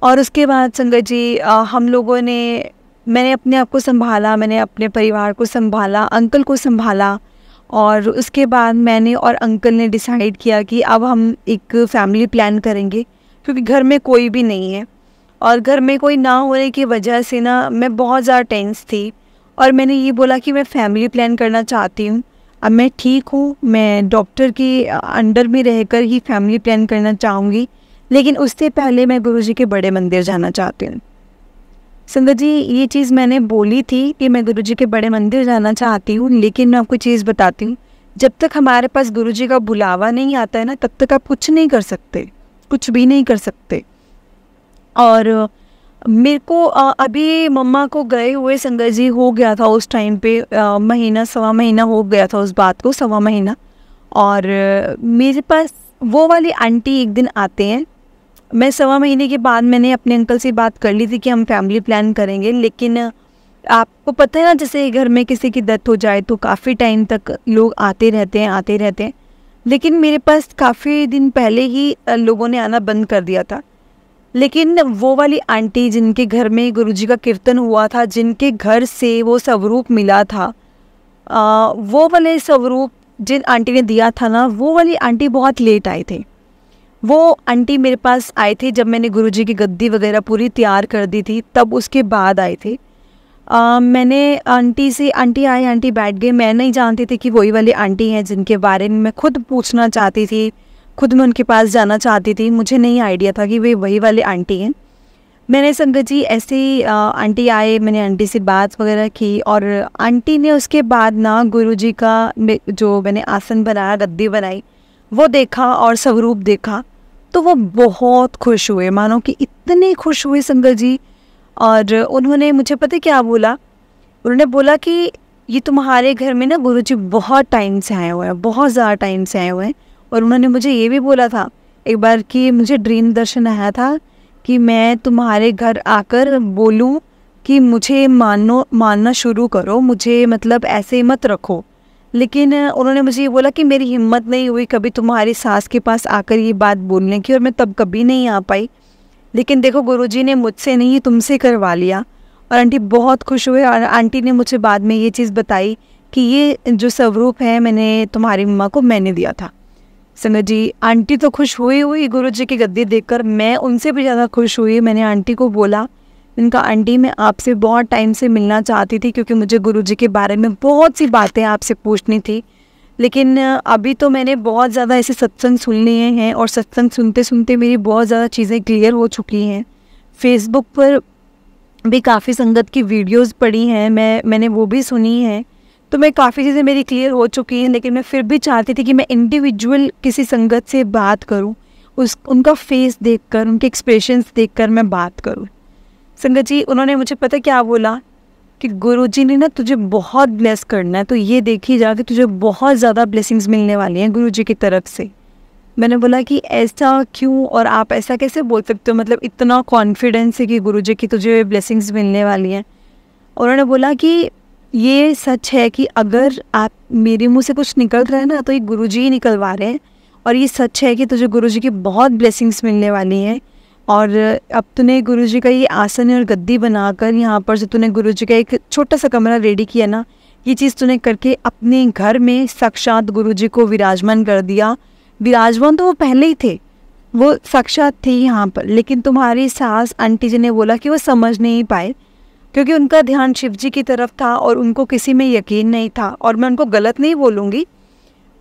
A: और उसके बाद संगत जी हम लोगों ने मैंने अपने आप को संभाला, मैंने अपने परिवार को संभाला, अंकल को संभाला। और उसके बाद मैंने और अंकल ने डिसाइड किया कि अब हम एक फैमिली प्लान करेंगे, क्योंकि घर में कोई भी नहीं है। और घर में कोई ना होने की वजह से ना मैं बहुत ज़्यादा टेंस थी और मैंने ये बोला कि मैं फैमिली प्लान करना चाहती हूँ। अब मैं ठीक हूँ, मैं डॉक्टर के अंडर में रहकर ही फैमिली प्लान करना चाहूँगी, लेकिन उससे पहले मैं गुरुजी के बड़े मंदिर जाना चाहती हूँ। संगत जी, ये चीज़ मैंने बोली थी कि मैं गुरुजी के बड़े मंदिर जाना चाहती हूँ, लेकिन मैं आपको चीज़ बताती हूँ, जब तक हमारे पास गुरुजी का बुलावा नहीं आता है ना, तब तक आप कुछ नहीं कर सकते, कुछ भी नहीं कर सकते। और मेरे को अभी मम्मा को गए हुए संगत जी हो गया था उस टाइम पे, महीना सवा महीना हो गया था उस बात को, सवा महीना। और मेरे पास वो वाली आंटी एक दिन आते हैं। मैं सवा महीने के बाद मैंने अपने अंकल से बात कर ली थी कि हम फैमिली प्लान करेंगे, लेकिन आपको पता है ना, जैसे घर में किसी की डेथ हो जाए तो काफ़ी टाइम तक लोग आते रहते हैं। लेकिन मेरे पास काफ़ी दिन पहले ही लोगों ने आना बंद कर दिया था। लेकिन वो वाली आंटी जिनके घर में गुरुजी का कीर्तन हुआ था, जिनके घर से वो स्वरूप मिला था, वो वाले स्वरूप जिन आंटी ने दिया था ना, वो वाली आंटी बहुत लेट आए थे। वो आंटी मेरे पास आए थे जब मैंने गुरुजी की गद्दी वगैरह पूरी तैयार कर दी थी, तब उसके बाद आए थे। मैंने आंटी से, आंटी आए, आंटी बैठ गए। मैं नहीं जानती थी कि वही वाली आंटी हैं जिनके बारे में मैं खुद पूछना चाहती थी, खुद मैं उनके पास जाना चाहती थी। मुझे नहीं आइडिया था कि वे वही वाले आंटी हैं। मैंने संगत जी ऐसे ही आंटी आए, मैंने आंटी से बात वगैरह की, और आंटी ने उसके बाद ना गुरुजी का जो मैंने आसन बनाया, गद्दी बनाई, वो देखा और स्वरूप देखा, तो वो बहुत खुश हुए, मानो कि इतने खुश हुए संगत जी। और उन्होंने मुझे पता क्या बोला, उन्होंने बोला कि ये तुम्हारे घर में ना गुरुजी बहुत टाइम से आए हुए हैं, बहुत ज़्यादा टाइम से आए हुए हैं। और उन्होंने मुझे ये भी बोला था एक बार कि मुझे ड्रीम दर्शन आया था कि मैं तुम्हारे घर आकर बोलूं कि मुझे मानना शुरू करो, मुझे मतलब ऐसे मत रखो। लेकिन उन्होंने मुझे ये बोला कि मेरी हिम्मत नहीं हुई कभी तुम्हारी सास के पास आकर ये बात बोलने की, और मैं तब कभी नहीं आ पाई। लेकिन देखो, गुरुजी ने मुझसे नहीं तुमसे करवा लिया। और आंटी बहुत खुश हुए, और आंटी ने मुझे बाद में ये चीज़ बताई कि ये जो स्वरूप है मैंने तुम्हारी मम्मा को मैंने दिया था। संगत जी, आंटी तो खुश हुई गुरुजी की गद्दी देखकर, मैं उनसे भी ज़्यादा खुश हुई। मैंने आंटी को बोला, इनका आंटी मैं आपसे बहुत टाइम से मिलना चाहती थी, क्योंकि मुझे गुरुजी के बारे में बहुत सी बातें आपसे पूछनी थी। लेकिन अभी तो मैंने बहुत ज़्यादा ऐसे सत्संग सुन लिए हैं, और सत्संग सुनते सुनते मेरी बहुत ज़्यादा चीज़ें क्लियर हो चुकी हैं। फेसबुक पर भी काफ़ी संगत की वीडियोस पड़ी हैं, मैंने वो भी सुनी हैं, तो मैं काफ़ी चीज़ें मेरी क्लियर हो चुकी हैं। लेकिन मैं फिर भी चाहती थी कि मैं इंडिविजुअल किसी संगत से बात करूं, उनका फेस देखकर, उनके एक्सप्रेशंस देखकर मैं बात करूं। संगत जी, उन्होंने मुझे पता क्या बोला कि गुरुजी ने ना तुझे बहुत ब्लेस करना है, तो ये देखी जा कि तुझे बहुत ज़्यादा ब्लेसिंग्स मिलने वाली हैं गुरुजी की तरफ से। मैंने बोला कि ऐसा क्यों, और आप ऐसा कैसे बोल सकते हो, मतलब इतना कॉन्फिडेंस है कि गुरुजी की तुझे ब्लेसिंग्स मिलने वाली हैं। उन्होंने बोला कि ये सच है कि अगर आप, मेरे मुंह से कुछ निकल रहा है ना, तो ये गुरुजी ही निकलवा रहे हैं, और ये सच है कि तुझे गुरुजी की बहुत ब्लेसिंग्स मिलने वाली हैं। और अब तूने गुरुजी का ये आसन और गद्दी बनाकर यहाँ पर जो तूने गुरुजी का एक छोटा सा कमरा रेडी किया ना, ये चीज़ तूने करके अपने घर में साक्षात गुरुजी को विराजमान कर दिया। विराजमान तो वो पहले ही थे, वो साक्षात थे यहाँ पर, लेकिन तुम्हारी सास आंटी जी ने बोला कि वो समझ नहीं पाए, क्योंकि उनका ध्यान शिव जी की तरफ था और उनको किसी में यकीन नहीं था। और मैं उनको गलत नहीं बोलूँगी,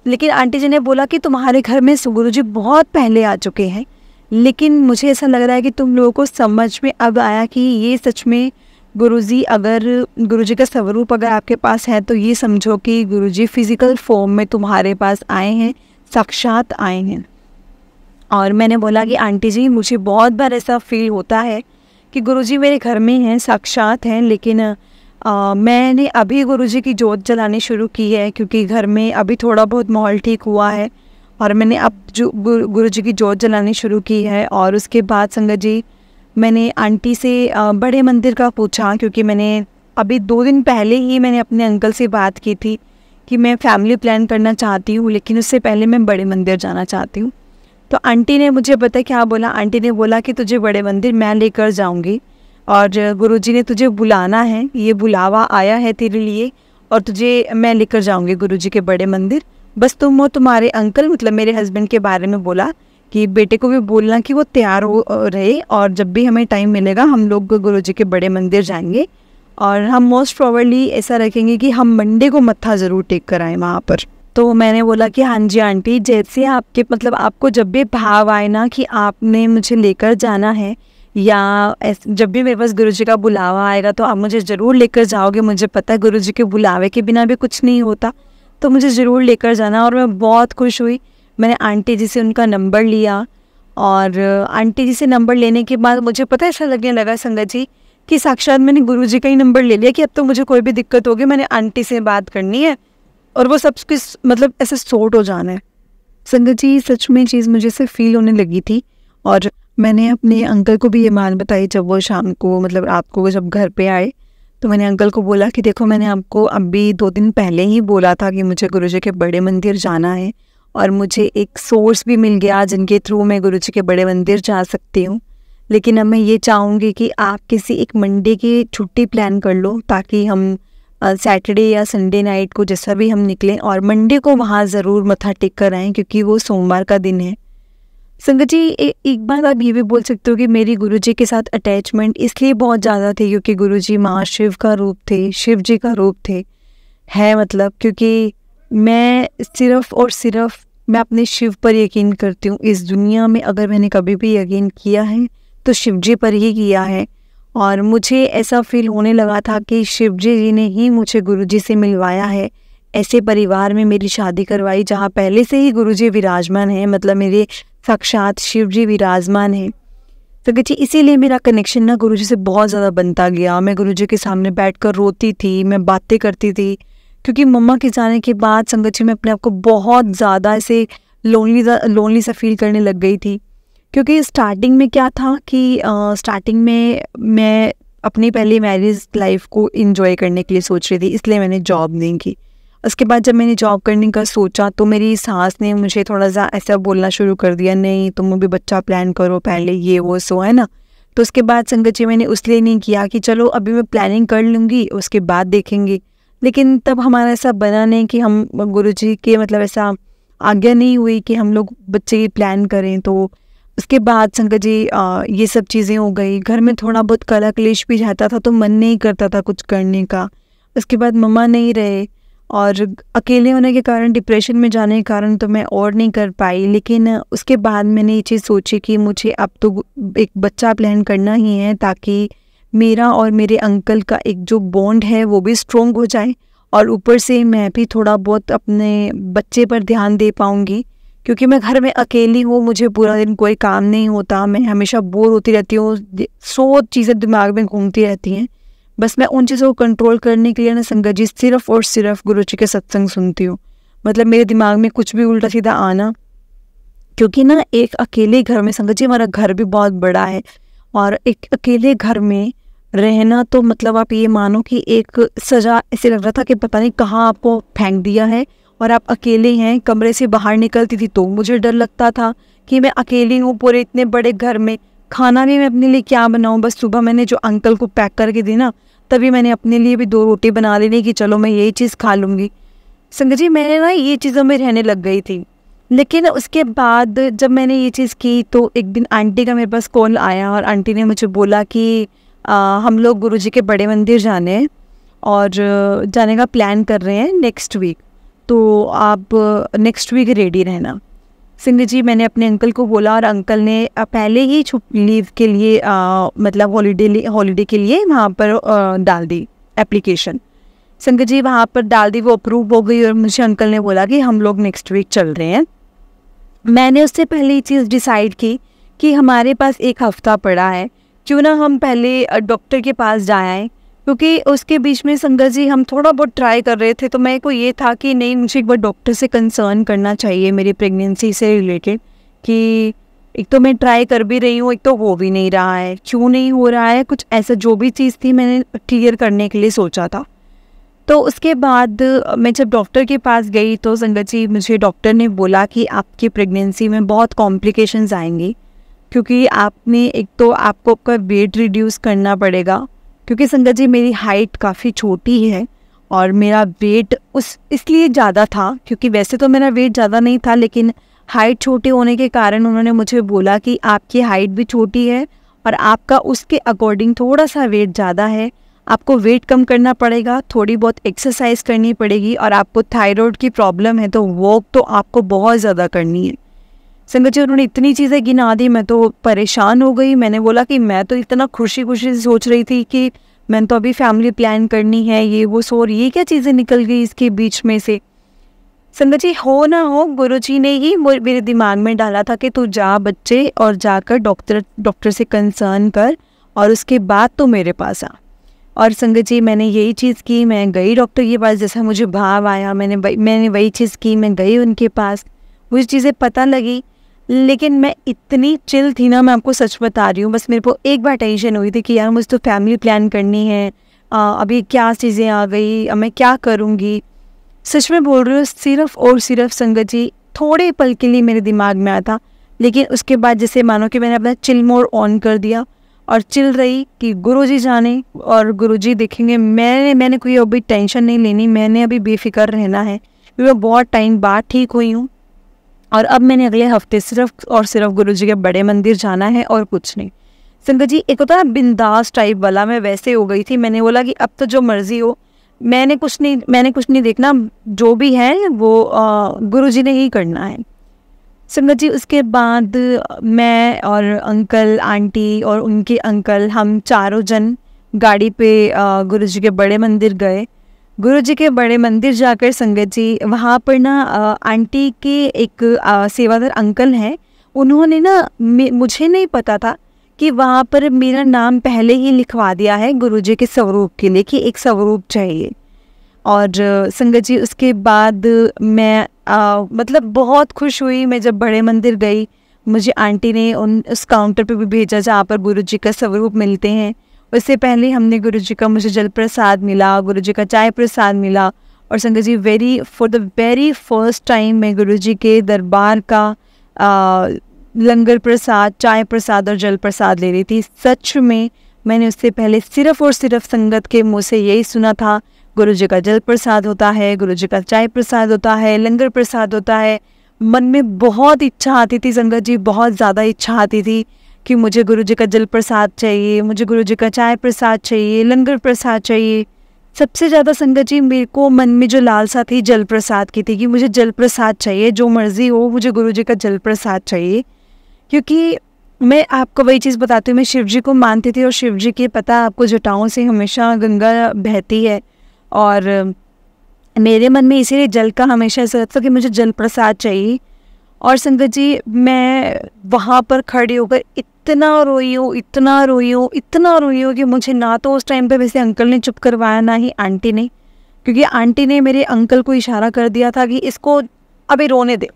A: लेकिन आंटी जी ने बोला कि तुम्हारे घर में गुरुजी बहुत पहले आ चुके हैं, लेकिन मुझे ऐसा लग रहा है कि तुम लोगों को समझ में अब आया कि ये सच में गुरुजी का स्वरूप अगर आपके पास है, तो ये समझो कि गुरुजी फिज़िकल फॉर्म में तुम्हारे पास आए हैं, साक्षात आए हैं। और मैंने बोला कि आंटी जी, मुझे बहुत बार ऐसा फील होता है कि गुरुजी मेरे घर में हैं, साक्षात हैं, लेकिन मैंने अभी गुरुजी की जोत जलानी शुरू की है, क्योंकि घर में अभी थोड़ा बहुत माहौल ठीक हुआ है, और मैंने अब जो गुरुजी की जोत जलानी शुरू की है। और उसके बाद संगत जी, मैंने आंटी से बड़े मंदिर का पूछा, क्योंकि मैंने अभी 2 दिन पहले ही मैंने अपने अंकल से बात की थी कि मैं फैमिली प्लान करना चाहती हूँ, लेकिन उससे पहले मैं बड़े मंदिर जाना चाहती हूँ। तो आंटी ने मुझे पता क्या बोला, आंटी ने बोला कि तुझे बड़े मंदिर मैं लेकर जाऊंगी, और गुरुजी ने तुझे बुलाना है, ये बुलावा आया है तेरे लिए, और तुझे मैं लेकर जाऊंगी गुरुजी के बड़े मंदिर। बस तुम और तुम्हारे अंकल, मतलब मेरे हस्बैंड के बारे में बोला कि बेटे को भी बोलना कि वो तैयार हो रहे, और जब भी हमें टाइम मिलेगा हम लोग गुरुजी के बड़े मंदिर जाएंगे, और हम मोस्ट प्रोबेबली ऐसा रखेंगे कि हम मंडे को मत्था ज़रूर टेक कर आए वहाँ पर। तो मैंने बोला कि हाँ जी आंटी, जैसे आपके मतलब आपको जब भी भाव आए ना कि आपने मुझे लेकर जाना है, या जब भी मेरे पास गुरुजी का बुलावा आएगा तो आप मुझे ज़रूर लेकर जाओगे, मुझे पता है गुरुजी के बुलावे के बिना भी कुछ नहीं होता, तो मुझे ज़रूर लेकर जाना। और मैं बहुत खुश हुई। मैंने आंटी जी से उनका नंबर लिया, और आंटी जी से नंबर लेने के बाद मुझे पता है ऐसा लगने लगा संगत जी कि साक्षात मैंने गुरुजी का ही नंबर ले लिया, कि अब तो मुझे कोई भी दिक्कत होगी मैंने आंटी से बात करनी है और वो सब कुछ मतलब ऐसे सॉर्ट हो जाना है। संगत जी सच में चीज़ मुझे से फील होने लगी थी। और मैंने अपने अंकल को भी ये बात बताई जब वो शाम को मतलब रात को जब घर पे आए, तो मैंने अंकल को बोला कि देखो मैंने आपको अभी 2 दिन पहले ही बोला था कि मुझे गुरुजी के बड़े मंदिर जाना है, और मुझे एक सोर्स भी मिल गया जिनके थ्रू मैं गुरुजी के बड़े मंदिर जा सकती हूँ। लेकिन अब मैं ये चाहूँगी कि आप किसी एक मंडे की छुट्टी प्लान कर लो, ताकि हम सैटरडे या संडे नाइट को जैसा भी हम निकलें और मंडे को वहाँ ज़रूर मत्था टेक कर आएँ, क्योंकि वो सोमवार का दिन है। संगत जी एक बात आप ये भी बोल सकते हो कि मेरी गुरुजी के साथ अटैचमेंट इसलिए बहुत ज़्यादा थी क्योंकि गुरुजी महाशिव का रूप थे, शिव जी का रूप थे, है मतलब, क्योंकि मैं सिर्फ़ और सिर्फ मैं अपने शिव पर यकीन करती हूँ। इस दुनिया में अगर मैंने कभी भी यकीन किया है तो शिव जी पर ही किया है, और मुझे ऐसा फील होने लगा था कि शिव जी ने ही मुझे गुरुजी से मिलवाया है। ऐसे परिवार में मेरी शादी करवाई जहाँ पहले से ही गुरुजी विराजमान हैं, मतलब मेरे साक्षात शिव जी विराजमान हैं। संगत जी इसीलिए मेरा कनेक्शन ना गुरुजी से बहुत ज़्यादा बनता गया। मैं गुरुजी के सामने बैठकर रोती थी, मैं बातें करती थी, क्योंकि मम्मा के जाने के बाद संगत जी मैं अपने आप को बहुत ज़्यादा ऐसे लोनली सा फील करने लग गई थी। क्योंकि स्टार्टिंग में क्या था कि स्टार्टिंग में मैं अपनी पहली मैरिज लाइफ को एंजॉय करने के लिए सोच रही थी, इसलिए मैंने जॉब नहीं की। उसके बाद जब मैंने जॉब करने का सोचा तो मेरी सास ने मुझे थोड़ा सा ऐसा बोलना शुरू कर दिया, नहीं तुम भी बच्चा प्लान करो पहले, ये वो सो है ना। तो उसके बाद संगत जी मैंने उसलिए नहीं किया कि चलो अभी मैं प्लानिंग कर लूँगी उसके बाद देखेंगे। लेकिन तब हमारा ऐसा बना नहीं कि हम गुरुजी के मतलब ऐसा आज्ञा नहीं हुई कि हम लोग बच्चे की प्लान करें। तो उसके बाद संगत जी ये सब चीज़ें हो गई। घर में थोड़ा बहुत कला क्लेश भी रहता था तो मन नहीं करता था कुछ करने का। उसके बाद मम्मा नहीं रहे और अकेले होने के कारण, डिप्रेशन में जाने के कारण तो मैं और नहीं कर पाई। लेकिन उसके बाद मैंने ये चीज़ सोची कि मुझे अब तो एक बच्चा प्लान करना ही है, ताकि मेरा और मेरे अंकल का एक जो बॉन्ड है वो भी स्ट्रॉन्ग हो जाए, और ऊपर से मैं भी थोड़ा बहुत अपने बच्चे पर ध्यान दे पाऊँगी। क्योंकि मैं घर में अकेली हूँ, मुझे पूरा दिन कोई काम नहीं होता, मैं हमेशा बोर होती रहती हूँ, 100 चीज़ें दिमाग में घूमती रहती हैं। बस मैं उन चीज़ों को कंट्रोल करने के लिए ना संगत जी सिर्फ और सिर्फ गुरुजी के सत्संग सुनती हूँ। मतलब मेरे दिमाग में कुछ भी उल्टा सीधा आना, क्योंकि ना एक अकेले घर में संगत जी, हमारा घर भी बहुत बड़ा है, और एक अकेले घर में रहना तो मतलब आप ये मानो कि एक सजा। ऐसे लग रहा था कि पता नहीं कहाँ आपको फेंक दिया है और आप अकेले हैं। कमरे से बाहर निकलती थी तो मुझे डर लगता था कि मैं अकेली हूँ पूरे इतने बड़े घर में। खाना भी मैं अपने लिए क्या बनाऊँ, बस सुबह मैंने जो अंकल को पैक करके दी ना, तभी मैंने अपने लिए भी 2 रोटी बना लेनी कि चलो मैं यही चीज़ खा लूँगी। संगत जी मैंने ना ये चीज़ों में रहने लग गई थी। लेकिन उसके बाद जब मैंने ये चीज़ की तो एक दिन आंटी का मेरे पास कॉल आया, और आंटी ने मुझे बोला कि हम लोग गुरुजी के बड़े मंदिर जाने हैं और जाने का प्लान कर रहे हैं नेक्स्ट वीक, तो आप नेक्स्ट वीक रेडी रहना। संगत जी मैंने अपने अंकल को बोला, और अंकल ने पहले ही लीव के लिए मतलब हॉलीडे के लिए वहाँ पर डाल दी एप्लीकेशन। संगत जी वहाँ पर डाल दी, वो अप्रूव हो गई, और मुझे अंकल ने बोला कि हम लोग नेक्स्ट वीक चल रहे हैं। मैंने उससे पहले ये चीज़ डिसाइड की कि हमारे पास 1 हफ़्ता पड़ा है, क्यों ना हम पहले डॉक्टर के पास जाएँ, क्योंकि उसके बीच में संगत जी हम थोड़ा बहुत ट्राई कर रहे थे। तो मेरे को ये था कि नहीं, मुझे एक बार डॉक्टर से कंसर्न करना चाहिए मेरी प्रेगनेंसी से रिलेटेड, कि एक तो मैं ट्राई कर भी रही हूँ, एक तो हो भी नहीं रहा है, क्यों नहीं हो रहा है, कुछ ऐसा जो भी चीज़ थी मैंने क्लियर करने के लिए सोचा था। तो उसके बाद मैं जब डॉक्टर के पास गई तो संगत जी मुझे डॉक्टर ने बोला कि आपकी प्रेगनेंसी में बहुत कॉम्प्लिकेशंस आएंगी, क्योंकि आपने एक तो आपको आपका वेट रिड्यूस करना पड़ेगा। क्योंकि संगत जी मेरी हाइट काफ़ी छोटी है और मेरा वेट इसलिए ज़्यादा था, क्योंकि वैसे तो मेरा वेट ज़्यादा नहीं था, लेकिन हाइट छोटी होने के कारण उन्होंने मुझे बोला कि आपकी हाइट भी छोटी है और आपका उसके अकॉर्डिंग थोड़ा सा वेट ज़्यादा है, आपको वेट कम करना पड़ेगा, थोड़ी बहुत एक्सरसाइज करनी पड़ेगी और आपको थायराइड की प्रॉब्लम है तो वॉक तो आपको बहुत ज़्यादा करनी है। संगत जी, उन्होंने इतनी चीज़ें गिना दी, मैं तो परेशान हो गई। मैंने बोला कि मैं तो इतना खुशी खुशी से सोच रही थी कि मैंने तो अभी फैमिली प्लान करनी है, ये वो सो, ये क्या चीज़ें निकल गई इसके बीच में से। संगत जी, हो ना हो, गुरुजी ने ही मेरे दिमाग में डाला था कि तू जा बच्चे और जाकर डॉक्टर से कंसर्न कर और उसके बाद तो मेरे पास आ। और संगत जी, मैंने यही चीज़ की, मैं गई डॉक्टर के पास, जैसा मुझे भाव आया मैंने वही चीज़ की, मैं गई उनके पास, मुझे चीज़ें पता लगी। लेकिन मैं इतनी चिल थी ना, मैं आपको सच बता रही हूँ, बस मेरे को एक बार टेंशन हुई थी कि यार मुझे तो फैमिली प्लान करनी है, अभी क्या चीज़ें आ गई, अब मैं क्या करूँगी। सच में बोल रही हूँ, सिर्फ और सिर्फ संगत जी थोड़े पल के लिए मेरे दिमाग में आया था, लेकिन उसके बाद जैसे मानो कि मैंने अपना चिल मोड ऑन कर दिया और चिल रही कि गुरुजी जाने और गुरुजी देखेंगे। मैंने कोई अभी टेंशन नहीं लेनी, मैंने अभी बेफिक्र रहना है, क्योंकि मैं बहुत टाइम बाद ठीक हुई हूँ। और अब मैंने अगले हफ्ते सिर्फ और सिर्फ गुरुजी के बड़े मंदिर जाना है और कुछ नहीं। संगत जी, एक होता है बिंदास टाइप वाला, मैं वैसे हो गई थी। मैंने बोला कि अब तो जो मर्जी हो, मैंने कुछ नहीं देखना, जो भी है वो गुरुजी ने ही करना है। संगत जी, उसके बाद मैं और अंकल आंटी और उनके अंकल, हम चारों जन गाड़ी पे गुरुजी के बड़े मंदिर गए। गुरुजी के बड़े मंदिर जाकर संगत जी, वहाँ पर ना आंटी के एक सेवादार अंकल हैं, उन्होंने ना मुझे नहीं पता था कि वहाँ पर मेरा नाम पहले ही लिखवा दिया है गुरुजी के स्वरूप के लिए कि एक स्वरूप चाहिए। और संगत जी, उसके बाद मैं मतलब बहुत खुश हुई। मैं जब बड़े मंदिर गई, मुझे आंटी ने उस काउंटर पे भी भेजा जहाँ पर गुरुजी का स्वरूप मिलते हैं। उससे पहले हमने गुरुजी का, मुझे जल प्रसाद मिला, गुरुजी का चाय प्रसाद मिला। और संगत जी, for the very first time मैं गुरुजी के दरबार का लंगर प्रसाद, चाय प्रसाद और जल प्रसाद ले रही थी। सच में मैंने उससे पहले सिर्फ और सिर्फ संगत के मुँह से यही सुना था, गुरुजी का जल प्रसाद होता है, गुरुजी का चाय प्रसाद होता है, लंगर प्रसाद होता है। मन में बहुत इच्छा आती थी संगत जी, बहुत ज़्यादा इच्छा आती थी कि मुझे गुरुजी का जल प्रसाद चाहिए, मुझे गुरुजी का चाय प्रसाद चाहिए, लंगर प्रसाद चाहिए। सबसे ज़्यादा संगत जी, मेरे को मन में जो लालसा थी जल प्रसाद की थी कि मुझे जल प्रसाद चाहिए, जो मर्जी हो, मुझे गुरुजी का जल प्रसाद चाहिए। क्योंकि मैं आपको वही चीज़ बताती हूँ, मैं शिव जी को मानती थी और शिव जी की पता आपको जटाओं से हमेशा गंगा बहती है। और मेरे मन में इसीलिए जल का हमेशा ऐसा रहता था कि मुझे जल प्रसाद चाहिए। और संगत जी, मैं वहाँ पर खड़ी होकर इतना रोई हूँ कि मुझे ना तो उस टाइम पे वैसे अंकल ने चुप करवाया, ना ही आंटी ने, क्योंकि आंटी ने मेरे अंकल को इशारा कर दिया था कि इसको अभी रोने दे,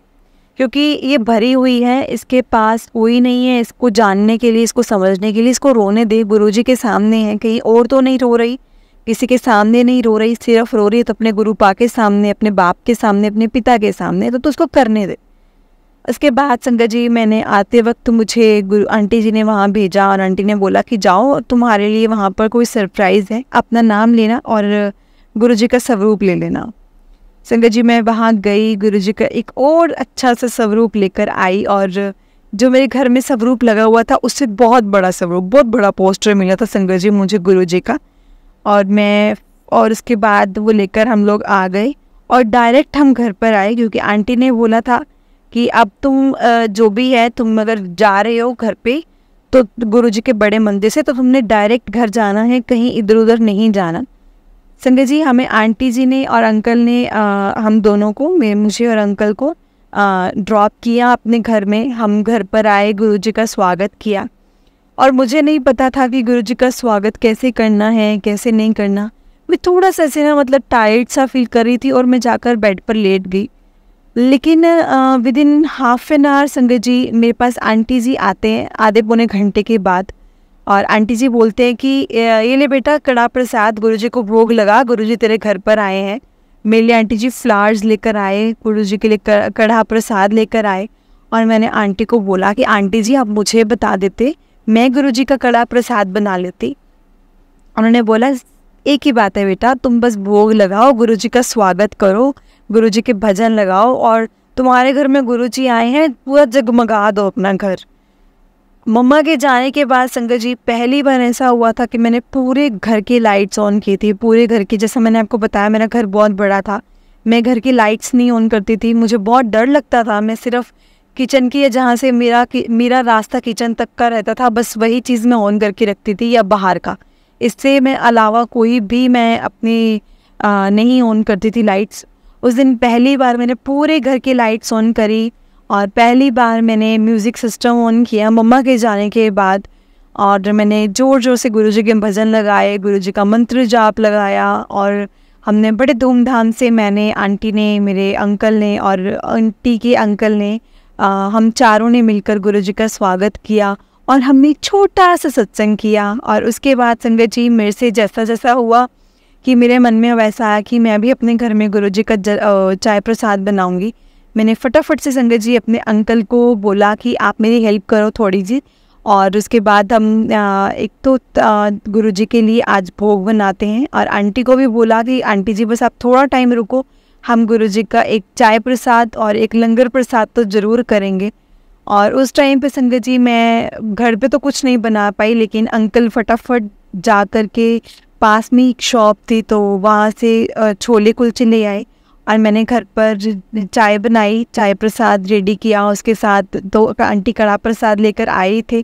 A: क्योंकि ये भरी हुई है, इसके पास कोई नहीं है इसको जानने के लिए, इसको समझने के लिए, इसको रोने दे। गुरुजी के सामने है, कहीं और तो नहीं रो रही, किसी के सामने नहीं रो रही, सिर्फ रो रही है तो अपने गुरु पा के सामने, अपने बाप के सामने, अपने पिता के सामने, तो उसको करने दे। उसके बाद संगत जी, मैंने आते वक्त मुझे आंटी जी ने वहाँ भेजा और आंटी ने बोला कि जाओ, तुम्हारे लिए वहाँ पर कोई सरप्राइज़ है, अपना नाम लेना और गुरुजी का स्वरूप ले लेना। संगत जी, मैं वहाँ गई, गुरुजी का एक और अच्छा सा स्वरूप लेकर आई और जो मेरे घर में स्वरूप लगा हुआ था उससे बहुत बड़ा स्वरूप, बहुत बड़ा पोस्टर मिला था संगत जी मुझे गुरुजी का। और उसके बाद वो लेकर हम लोग आ गए और डायरेक्ट हम घर पर आए, क्योंकि आंटी ने बोला था कि अब तुम जो भी है, तुम अगर जा रहे हो घर पे तो गुरुजी के बड़े मंदिर से, तो तुमने डायरेक्ट घर जाना है, कहीं इधर उधर नहीं जाना। संगत जी, हमें आंटी जी ने और अंकल ने हम दोनों को, मुझे और अंकल को ड्रॉप किया अपने घर में। हम घर पर आए, गुरुजी का स्वागत किया और मुझे नहीं पता था कि गुरुजी का स्वागत कैसे करना है, कैसे नहीं करना। मैं थोड़ा सा ऐसे ना मतलब टायर्ड सा फील कर रही थी और मैं जाकर बेड पर लेट गई। लेकिन with in half an hour संगत जी, मेरे पास आंटी जी आते हैं आधे पौने घंटे के बाद, और आंटी जी बोलते हैं कि ये ले बेटा कड़ा प्रसाद, गुरुजी को भोग लगा, गुरुजी तेरे घर पर आए हैं। मेरे लिए आंटी जी फ्लावर्स लेकर आए, गुरुजी के लिए कड़ा प्रसाद लेकर आए। और मैंने आंटी को बोला कि आंटी जी आप मुझे बता देते, मैं गुरुजी का कड़ा प्रसाद बना लेती। उन्होंने बोला एक ही बात है बेटा, तुम बस भोग लगाओ, गुरुजी का स्वागत करो, गुरुजी के भजन लगाओ और तुम्हारे घर में गुरुजी आए हैं, पूरा जगमगा दो अपना घर। मम्मा के जाने के बाद संगत जी पहली बार ऐसा हुआ था कि मैंने पूरे घर की लाइट्स ऑन की थी। पूरे घर की, जैसा मैंने आपको बताया मेरा घर बहुत बड़ा था, मैं घर की लाइट्स नहीं ऑन करती थी, मुझे बहुत डर लगता था। मैं सिर्फ किचन की, या जहाँ से मेरा रास्ता किचन तक का रहता था, बस वही चीज़ मैं ऑन करके रखती थी, या बाहर का। इससे मैं अलावा कोई भी मैं अपनी नहीं ऑन करती थी लाइट्स। उस दिन पहली बार मैंने पूरे घर की लाइट्स ऑन करी और पहली बार मैंने म्यूज़िक सिस्टम ऑन किया मम्मा के जाने के बाद। और मैंने ज़ोर ज़ोर से गुरुजी के भजन लगाए, गुरुजी का मंत्र जाप लगाया, और हमने बड़े धूमधाम से, मैंने, आंटी ने, मेरे अंकल ने और आंटी के अंकल ने, हम चारों ने मिलकर गुरुजी का स्वागत किया और हमने छोटा सा सत्संग किया। और उसके बाद संगत जी मेरे से जैसा जैसा हुआ कि मेरे मन में वैसा आया कि मैं भी अपने घर में गुरुजी का चाय प्रसाद बनाऊंगी। मैंने फटाफट से संगत जी अपने अंकल को बोला कि आप मेरी हेल्प करो थोड़ी जी। और उसके बाद हम एक तो गुरुजी के लिए आज भोग बनाते हैं, और आंटी को भी बोला कि आंटी जी बस आप थोड़ा टाइम रुको, हम गुरुजी का एक चाय प्रसाद और एक लंगर प्रसाद तो ज़रूर करेंगे। और उस टाइम पे संगत जी मैं घर पे तो कुछ नहीं बना पाई, लेकिन अंकल फटाफट जा कर के पास में एक शॉप थी तो वहाँ से छोले कुलचे ले आए और मैंने घर पर चाय बनाई, चाय प्रसाद रेडी किया। उसके साथ दो आंटी कड़ा प्रसाद लेकर आए थे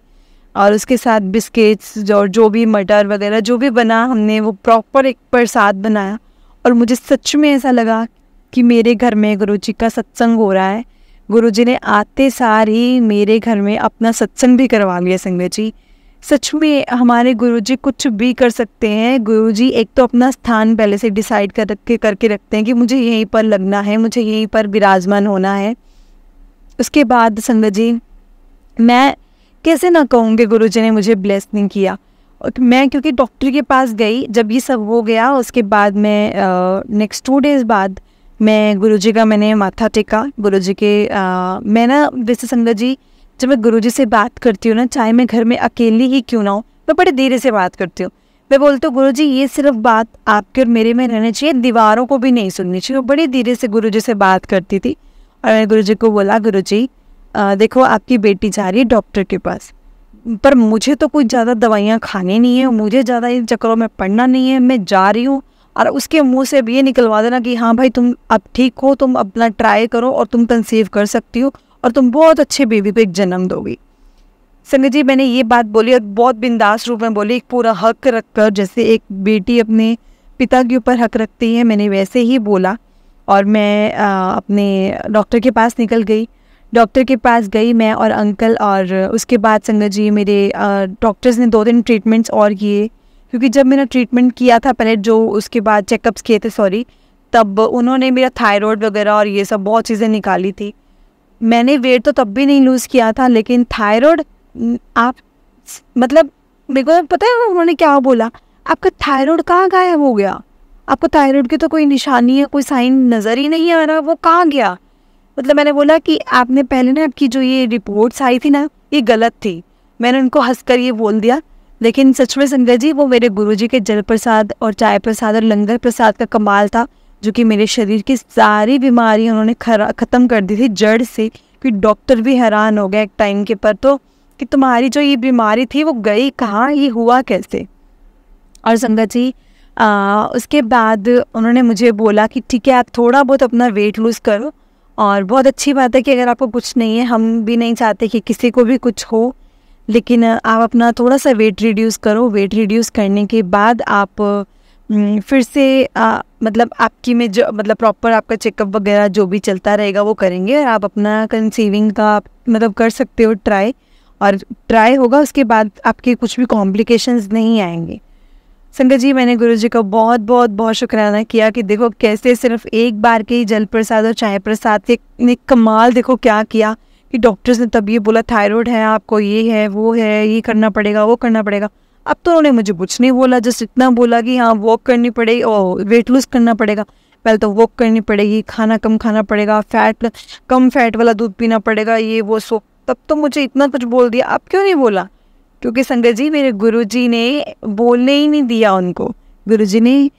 A: और उसके साथ बिस्किट्स जो भी मटर वगैरह जो भी बना, हमने वो प्रॉपर एक प्रसाद बनाया। और मुझे सच में ऐसा लगा कि मेरे घर में गुरुजी का सत्संग हो रहा है। गुरुजी ने आते सार ही मेरे घर में अपना सत्संग भी करवा लिया संगत जी। सच में हमारे गुरुजी कुछ भी कर सकते हैं। गुरुजी एक तो अपना स्थान पहले से डिसाइड करके रखते हैं कि मुझे यहीं पर लगना है, मुझे यहीं पर विराजमान होना है। उसके बाद संगत जी मैं कैसे ना कहूँगी गुरुजी ने मुझे ब्लेस नहीं किया। मैं क्योंकि डॉक्टर के पास गई, जब ये सब हो गया उसके बाद मैं नेक्स्ट 2 डेज़ बाद मैं गुरुजी का मैंने माथा टेका। गुरुजी के मैं ना वैसे संगत जी जब मैं गुरुजी से बात करती हूँ ना, चाहे मैं घर में अकेली ही क्यों ना हो, मैं बड़े धीरे से बात करती हूँ। मैं बोलती हूँ गुरुजी ये सिर्फ बात आपके और मेरे में रहनी चाहिए, दीवारों को भी नहीं सुननी चाहिए। वो बड़ी धीरे से गुरुजी से बात करती थी। और मैंने गुरुजी को बोला गुरुजी देखो आपकी बेटी जा रही है डॉक्टर के पास, पर मुझे तो कुछ ज़्यादा दवाइयाँ खानी नहीं है, मुझे ज़्यादा इन चक्करों में पड़ना नहीं है, मैं जा रही हूँ। और उसके मुंह से भी ये निकलवा देना कि हाँ भाई तुम अब ठीक हो, तुम अपना ट्राई करो और तुम कंसीव कर सकती हो और तुम बहुत अच्छे बेबी को एक जन्म दोगी। संगत जी मैंने ये बात बोली और बहुत बिंदास रूप में बोली, एक पूरा हक रखकर, जैसे एक बेटी अपने पिता के ऊपर हक रखती है, मैंने वैसे ही बोला। और मैं अपने डॉक्टर के पास निकल गई। डॉक्टर के पास गई मैं और अंकल। और उसके बाद संगत जी मेरे डॉक्टर्स ने 2-3 ट्रीटमेंट्स और किए, क्योंकि जब मैंने ट्रीटमेंट किया था पहले, जो उसके बाद चेकअप्स किए थे सॉरी, तब उन्होंने मेरा थायराइड वगैरह और ये सब बहुत चीज़ें निकाली थी। मैंने वेट तो तब भी नहीं लूज़ किया था, लेकिन थायराइड आप मतलब मेरे को पता है उन्होंने क्या बोला, आपका थायराइड कहाँ गायब हो गया, आपको थायराइड की तो कोई निशानी है, कोई साइन नज़र ही नहीं आ रहा, वो कहाँ गया। मतलब मैंने बोला कि आपने पहले ना आपकी जो ये रिपोर्ट्स आई थी ना ये गलत थी। मैंने उनको हंसकर ये बोल दिया। लेकिन सच में संगत जी वो मेरे गुरुजी के जल प्रसाद और चाय प्रसाद और लंगर प्रसाद का कमाल था, जो कि मेरे शरीर की सारी बीमारी उन्होंने ख़त्म कर दी थी जड़ से। कि डॉक्टर भी हैरान हो गया एक टाइम के पर तो कि तुम्हारी जो ये बीमारी थी वो गई कहाँ, ये हुआ कैसे। और संगत जी उसके बाद उन्होंने मुझे बोला कि ठीक है आप थोड़ा बहुत अपना वेट लूज़ करो, और बहुत अच्छी बात है कि अगर आपको कुछ नहीं है, हम भी नहीं चाहते कि किसी को भी कुछ हो, लेकिन आप अपना थोड़ा सा वेट रिड्यूस करो। वेट रिड्यूस करने के बाद आप फिर से मतलब आपकी में जो मतलब प्रॉपर आपका चेकअप वगैरह जो भी चलता रहेगा वो करेंगे, और आप अपना कंसीविंग का मतलब कर सकते हो ट्राई, और ट्राई होगा उसके बाद आपके कुछ भी कॉम्प्लिकेशंस नहीं आएंगे। संगत जी मैंने गुरुजी का बहुत बहुत बहुत शुक्राना किया कि देखो कैसे सिर्फ एक बार के ही जल प्रसाद और चाय प्रसाद के ने कमाल देखो क्या किया कि डॉक्टर्स ने तब ये बोला थायराइड है आपको, ये है वो है, ये करना पड़ेगा वो करना पड़ेगा। अब तो उन्होंने मुझे कुछ नहीं बोला, जस्ट इतना बोला कि हाँ वॉक करनी पड़ेगी और वेट लूज करना पड़ेगा। पहले तो वॉक करनी पड़ेगी, खाना कम खाना पड़ेगा, कम फैट वाला दूध पीना पड़ेगा, ये वो सो। तब तो मुझे इतना कुछ बोल दिया। अब क्यों नहीं बोला? क्योंकि संगत जी मेरे गुरुजी ने बोलने ही नहीं दिया उनको। गुरुजी ने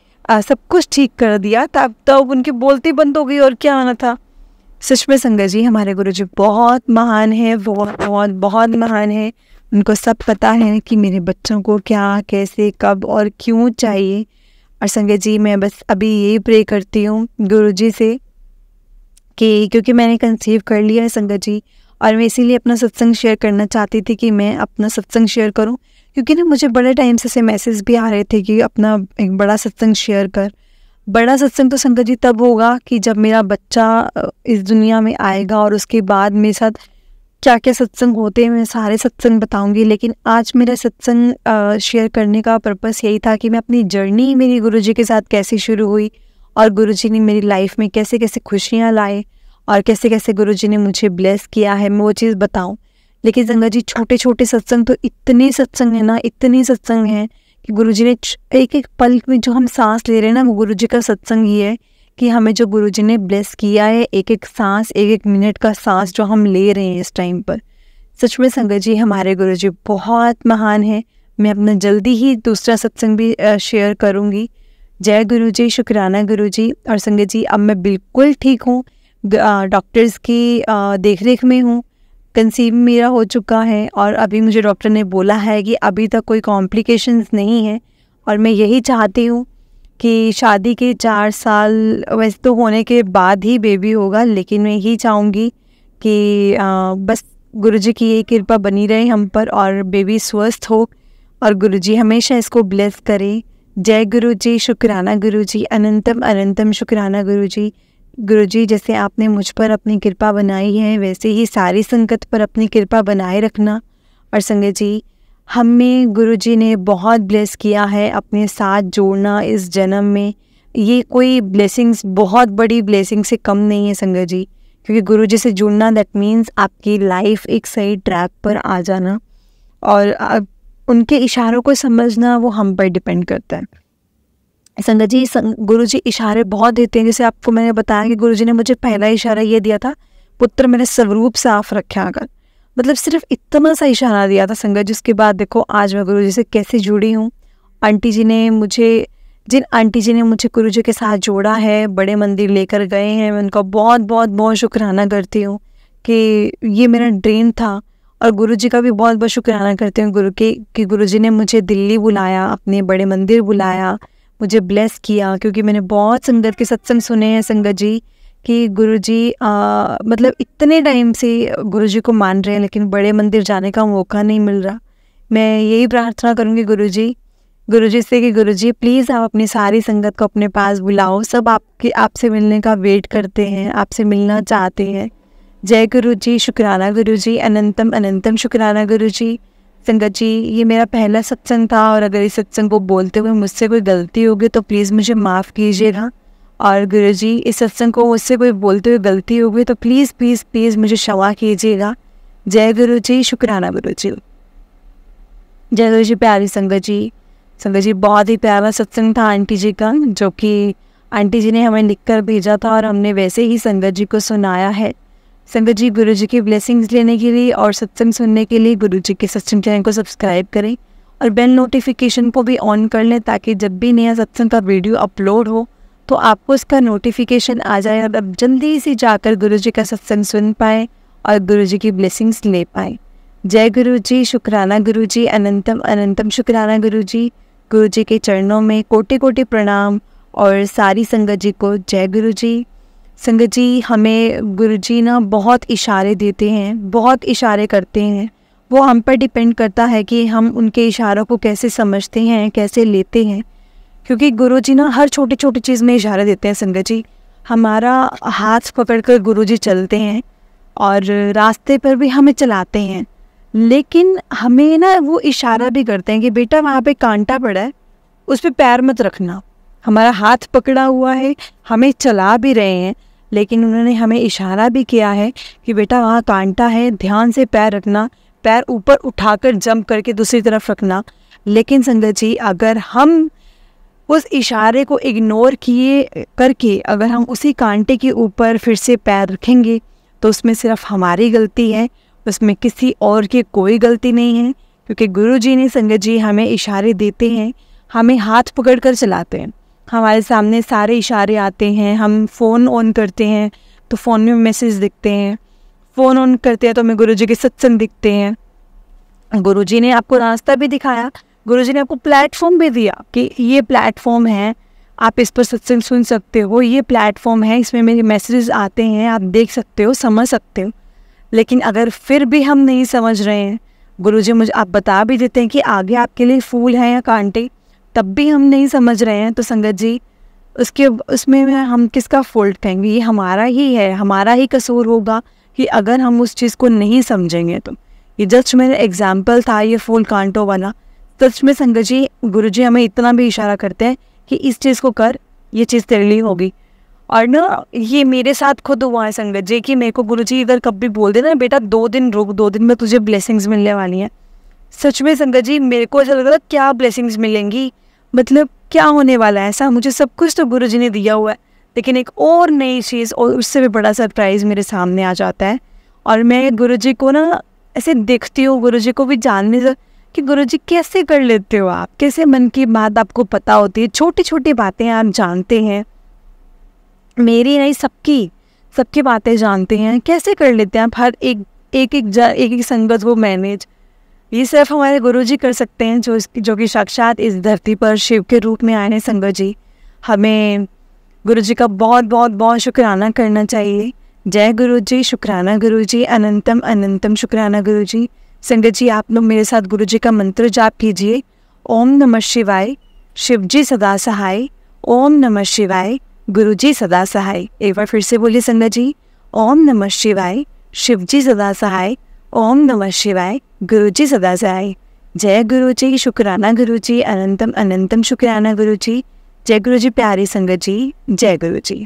A: सब कुछ ठीक कर दिया, तब उनकी बोलती बंद हो गई और क्या आना था। सच में संगत जी, हमारे गुरुजी बहुत महान है, बहुत बहुत बहुत महान है। उनको सब पता है कि मेरे बच्चों को क्या, कैसे, कब और क्यों चाहिए। और संगत जी, मैं बस अभी यही प्रे करती हूँ गुरुजी से कि क्योंकि मैंने कंसीव कर लिया है संगत जी, और मैं इसीलिए अपना सत्संग शेयर करना चाहती थी कि मैं अपना सत्संग शेयर करूं, क्योंकि ना मुझे बड़े टाइम से मैसेज भी आ रहे थे कि अपना एक बड़ा सत्संग शेयर कर। बड़ा सत्संग तो संगत जी तब होगा कि जब मेरा बच्चा इस दुनिया में आएगा, और उसके बाद मेरे साथ क्या क्या सत्संग होते हैं मैं सारे सत्संग बताऊंगी। लेकिन आज मेरा सत्संग शेयर करने का पर्पस यही था कि मैं अपनी जर्नी मेरी गुरुजी के साथ कैसे शुरू हुई, और गुरुजी ने मेरी लाइफ में कैसे कैसे खुशियाँ लाए, और कैसे कैसे गुरुजी ने मुझे ब्लेस किया है, मैं वो चीज़ बताऊं। लेकिन संगत जी, छोटे छोटे सत्संग तो इतने सत्संग हैं ना, इतने सत्संग हैं कि गुरुजी ने एक एक पल में जो हम सांस ले रहे हैं ना, वो गुरुजी का सत्संग ही है कि हमें जो गुरुजी ने ब्लेस किया है, एक एक सांस, एक एक मिनट का सांस जो हम ले रहे हैं इस टाइम पर। सच में संगत जी, हमारे गुरुजी बहुत महान है। मैं अपना जल्दी ही दूसरा सत्संग भी शेयर करूँगी। जय गुरुजी, शुक्राना गुरुजी। और संगत जी, अब मैं बिल्कुल ठीक हूँ, डॉक्टर्स की देखरेख में हूँ। कंसीव मेरा हो चुका है, और अभी मुझे डॉक्टर ने बोला है कि अभी तक कोई कॉम्प्लिकेशंस नहीं है। और मैं यही चाहती हूँ कि शादी के 4 साल वैसे तो होने के बाद ही बेबी होगा, लेकिन मैं यही चाहूँगी कि बस गुरुजी की ये कृपा बनी रहे हम पर, और बेबी स्वस्थ हो, और गुरुजी हमेशा इसको ब्लेस करे। जय गुरुजी, शुक्राना गुरुजी, अनंतम अनंतम शुक्राना गुरुजी। गुरुजी, जैसे आपने मुझ पर अपनी कृपा बनाई है, वैसे ही सारी संगत पर अपनी कृपा बनाए रखना। और संगत जी, हमें गुरुजी ने बहुत ब्लेस किया है अपने साथ जोड़ना इस जन्म में। ये कोई ब्लेसिंग्स बहुत बड़ी ब्लेसिंग से कम नहीं है संगत जी, क्योंकि गुरुजी से जुड़ना दैट मीन्स आपकी लाइफ एक सही ट्रैक पर आ जाना, और उनके इशारों को समझना वो हम पर डिपेंड करता है। संगत जी, गुरुजी इशारे बहुत देते हैं। जैसे आपको मैंने बताया कि गुरुजी ने मुझे पहला इशारा ये दिया था, पुत्र मेरे स्वरूप साफ रखा कर, मतलब सिर्फ इतना सा इशारा दिया था संगत जी। उसके बाद देखो आज मैं गुरुजी से कैसे जुड़ी हूँ। जिन आंटी जी ने मुझे गुरुजी के साथ जोड़ा है, बड़े मंदिर लेकर गए हैं, मैं उनका बहुत बहुत बहुत शुक्राना करती हूँ कि ये मेरा ड्रीम था। और गुरुजी का भी बहुत बहुत शुक्राना करती हूँ कि गुरुजी ने मुझे दिल्ली बुलाया, अपने बड़े मंदिर बुलाया, मुझे ब्लेस किया। क्योंकि मैंने बहुत संगत के सत्संग सुने हैं संगत जी कि गुरुजी मतलब इतने टाइम से गुरुजी को मान रहे हैं, लेकिन बड़े मंदिर जाने का मौका नहीं मिल रहा। मैं यही प्रार्थना करूँगी गुरुजी से कि गुरुजी प्लीज़ आप अपनी सारी संगत को अपने पास बुलाओ। सब आपसे मिलने का वेट करते हैं, आपसे मिलना चाहते हैं। जय गुरुजी, शुक्राना गुरुजी, अनंतम अनंतम शुक्राना गुरुजी। संगत जी, ये मेरा पहला सत्संग था, और अगर इस सत्संग को बोलते हुए मुझसे कोई गलती होगी तो प्लीज़ मुझे माफ़ कीजिएगा। और गुरुजी, इस सत्संग को मुझसे कोई बोलते हुए गलती होगी तो प्लीज़ प्लीज़ प्लीज़ मुझे क्षमा कीजिएगा। जय गुरुजी, शुक्राना गुरुजी। जय गुरुजी। प्यारी संगत जी, बहुत ही प्यारा सत्संग था आंटी जी का, जो कि आंटी जी ने हमें लिख कर भेजा था, और हमने वैसे ही संगत जी को सुनाया है। संगत जी, गुरुजी की ब्लेसिंग्स लेने के लिए और सत्संग सुनने के लिए गुरुजी के सत्संग चैनल को सब्सक्राइब करें, और बेल नोटिफिकेशन को भी ऑन कर लें, ताकि जब भी नया सत्संग का वीडियो अपलोड हो तो आपको उसका नोटिफिकेशन आ जाए, और अब जल्दी से जाकर गुरुजी का सत्संग सुन पाए और गुरुजी की ब्लेसिंग्स ले पाए। जय गुरुजी, शुक्राना गुरुजी, अनंतम अनंतम शुक्राना गुरुजी। गुरुजी के चरणों में कोटि कोटि प्रणाम, और सारी संगत जी को जय गुरुजी। संगत जी, हमें गुरुजी ना बहुत इशारे देते हैं, बहुत इशारे करते हैं। वो हम पर डिपेंड करता है कि हम उनके इशारों को कैसे समझते हैं, कैसे लेते हैं। क्योंकि गुरुजी ना हर छोटी छोटी चीज़ में इशारे देते हैं संगत जी। हमारा हाथ पकड़कर गुरुजी चलते हैं, और रास्ते पर भी हमें चलाते हैं, लेकिन हमें ना वो इशारा भी करते हैं कि बेटा वहाँ पे कांटा पड़ा है, उस पर पैर मत रखना। हमारा हाथ पकड़ा हुआ है, हमें चला भी रहे हैं, लेकिन उन्होंने हमें इशारा भी किया है कि बेटा वहाँ कांटा है, ध्यान से पैर रखना, पैर ऊपर उठाकर जंप करके दूसरी तरफ रखना। लेकिन संगत जी, अगर हम उस इशारे को इग्नोर किए करके अगर हम उसी कांटे के ऊपर फिर से पैर रखेंगे, तो उसमें सिर्फ हमारी गलती है, उसमें किसी और की कोई गलती नहीं है। क्योंकि गुरुजी ने संगत जी हमें इशारे देते हैं, हमें हाथ पकड़कर चलाते हैं। हमारे सामने सारे इशारे आते हैं, हम फ़ोन ऑन करते हैं तो फ़ोन में मैसेज दिखते हैं, फ़ोन ऑन करते हैं तो हमें गुरुजी के सत्संग दिखते हैं। गुरुजी ने आपको रास्ता भी दिखाया, गुरुजी ने आपको प्लेटफॉर्म भी दिया कि ये प्लेटफॉर्म है, आप इस पर सत्संग सुन सकते हो, ये प्लेटफॉर्म है, इसमें मेरे मैसेजेस आते हैं, आप देख सकते हो, समझ सकते हो। लेकिन अगर फिर भी हम नहीं समझ रहे हैं, गुरुजी मुझे आप बता भी देते हैं कि आगे आपके लिए फूल हैं या कांटे, तब भी हम नहीं समझ रहे हैं, तो संगत जी उसमें हम किसका फॉल्ट कहेंगे? ये हमारा ही है, हमारा ही कसूर होगा कि अगर हम उस चीज़ को नहीं समझेंगे तो। ये जस्ट मेरा एग्जाम्पल था ये फूल कांटों वाला। सच में संगत जी गुरुजी हमें इतना भी इशारा करते हैं कि इस चीज़ को कर, ये चीज़ तेरे लिए होगी। और ना ये मेरे साथ खुद हुआ है संगत जी कि मेरे को गुरुजी इधर कभी बोल देना बेटा 2 दिन रुक, 2 दिन में तुझे ब्लेसिंग्स मिलने वाली हैं। सच में संगत जी मेरे को ऐसा लग रहा था क्या ब्लेसिंग्स मिलेंगी, मतलब क्या होने वाला है ऐसा, मुझे सब कुछ तो गुरुजी ने दिया हुआ है, लेकिन एक और नई चीज़ और उससे भी बड़ा सरप्राइज़ मेरे सामने आ जाता है। और मैं गुरुजी को ना ऐसे देखती हूँ, गुरुजी को भी जानने से कि गुरुजी कैसे कर लेते हो आप, कैसे मन की बात आपको पता होती है, छोटी छोटी बातें आप जानते हैं, मेरी नहीं सबकी बातें जानते हैं, कैसे कर लेते हैं आप हर एक संगत को मैनेज। ये सिर्फ हमारे गुरुजी कर सकते हैं जो कि साक्षात इस धरती पर शिव के रूप में आए हैं। संगत जी हमें गुरुजी का बहुत बहुत बहुत शुक्राना करना चाहिए। जय गुरुजी, शुक्राना गुरुजी, अनंतम अनंतम शुक्राना गुरुजी। संगत जी आप लोग मेरे साथ गुरुजी का मंत्र जाप कीजिए। ओम नमः शिवाय, शिवजी सदा सहाय। ओम नमः शिवाय, गुरुजी सदा सहाय। एक बार फिर से बोलिए संगत जी, ओम नमः शिवाय, शिवजी सदा सहाय। ओम नमः शिवाय, गुरुजी सदा सहाय। जय गुरुजी, शुक्राना गुरुजी, अनंतम अनंतम शुक्राना गुरुजी। जय गुरुजी प्यारी संगत जी, जय गुरुजी।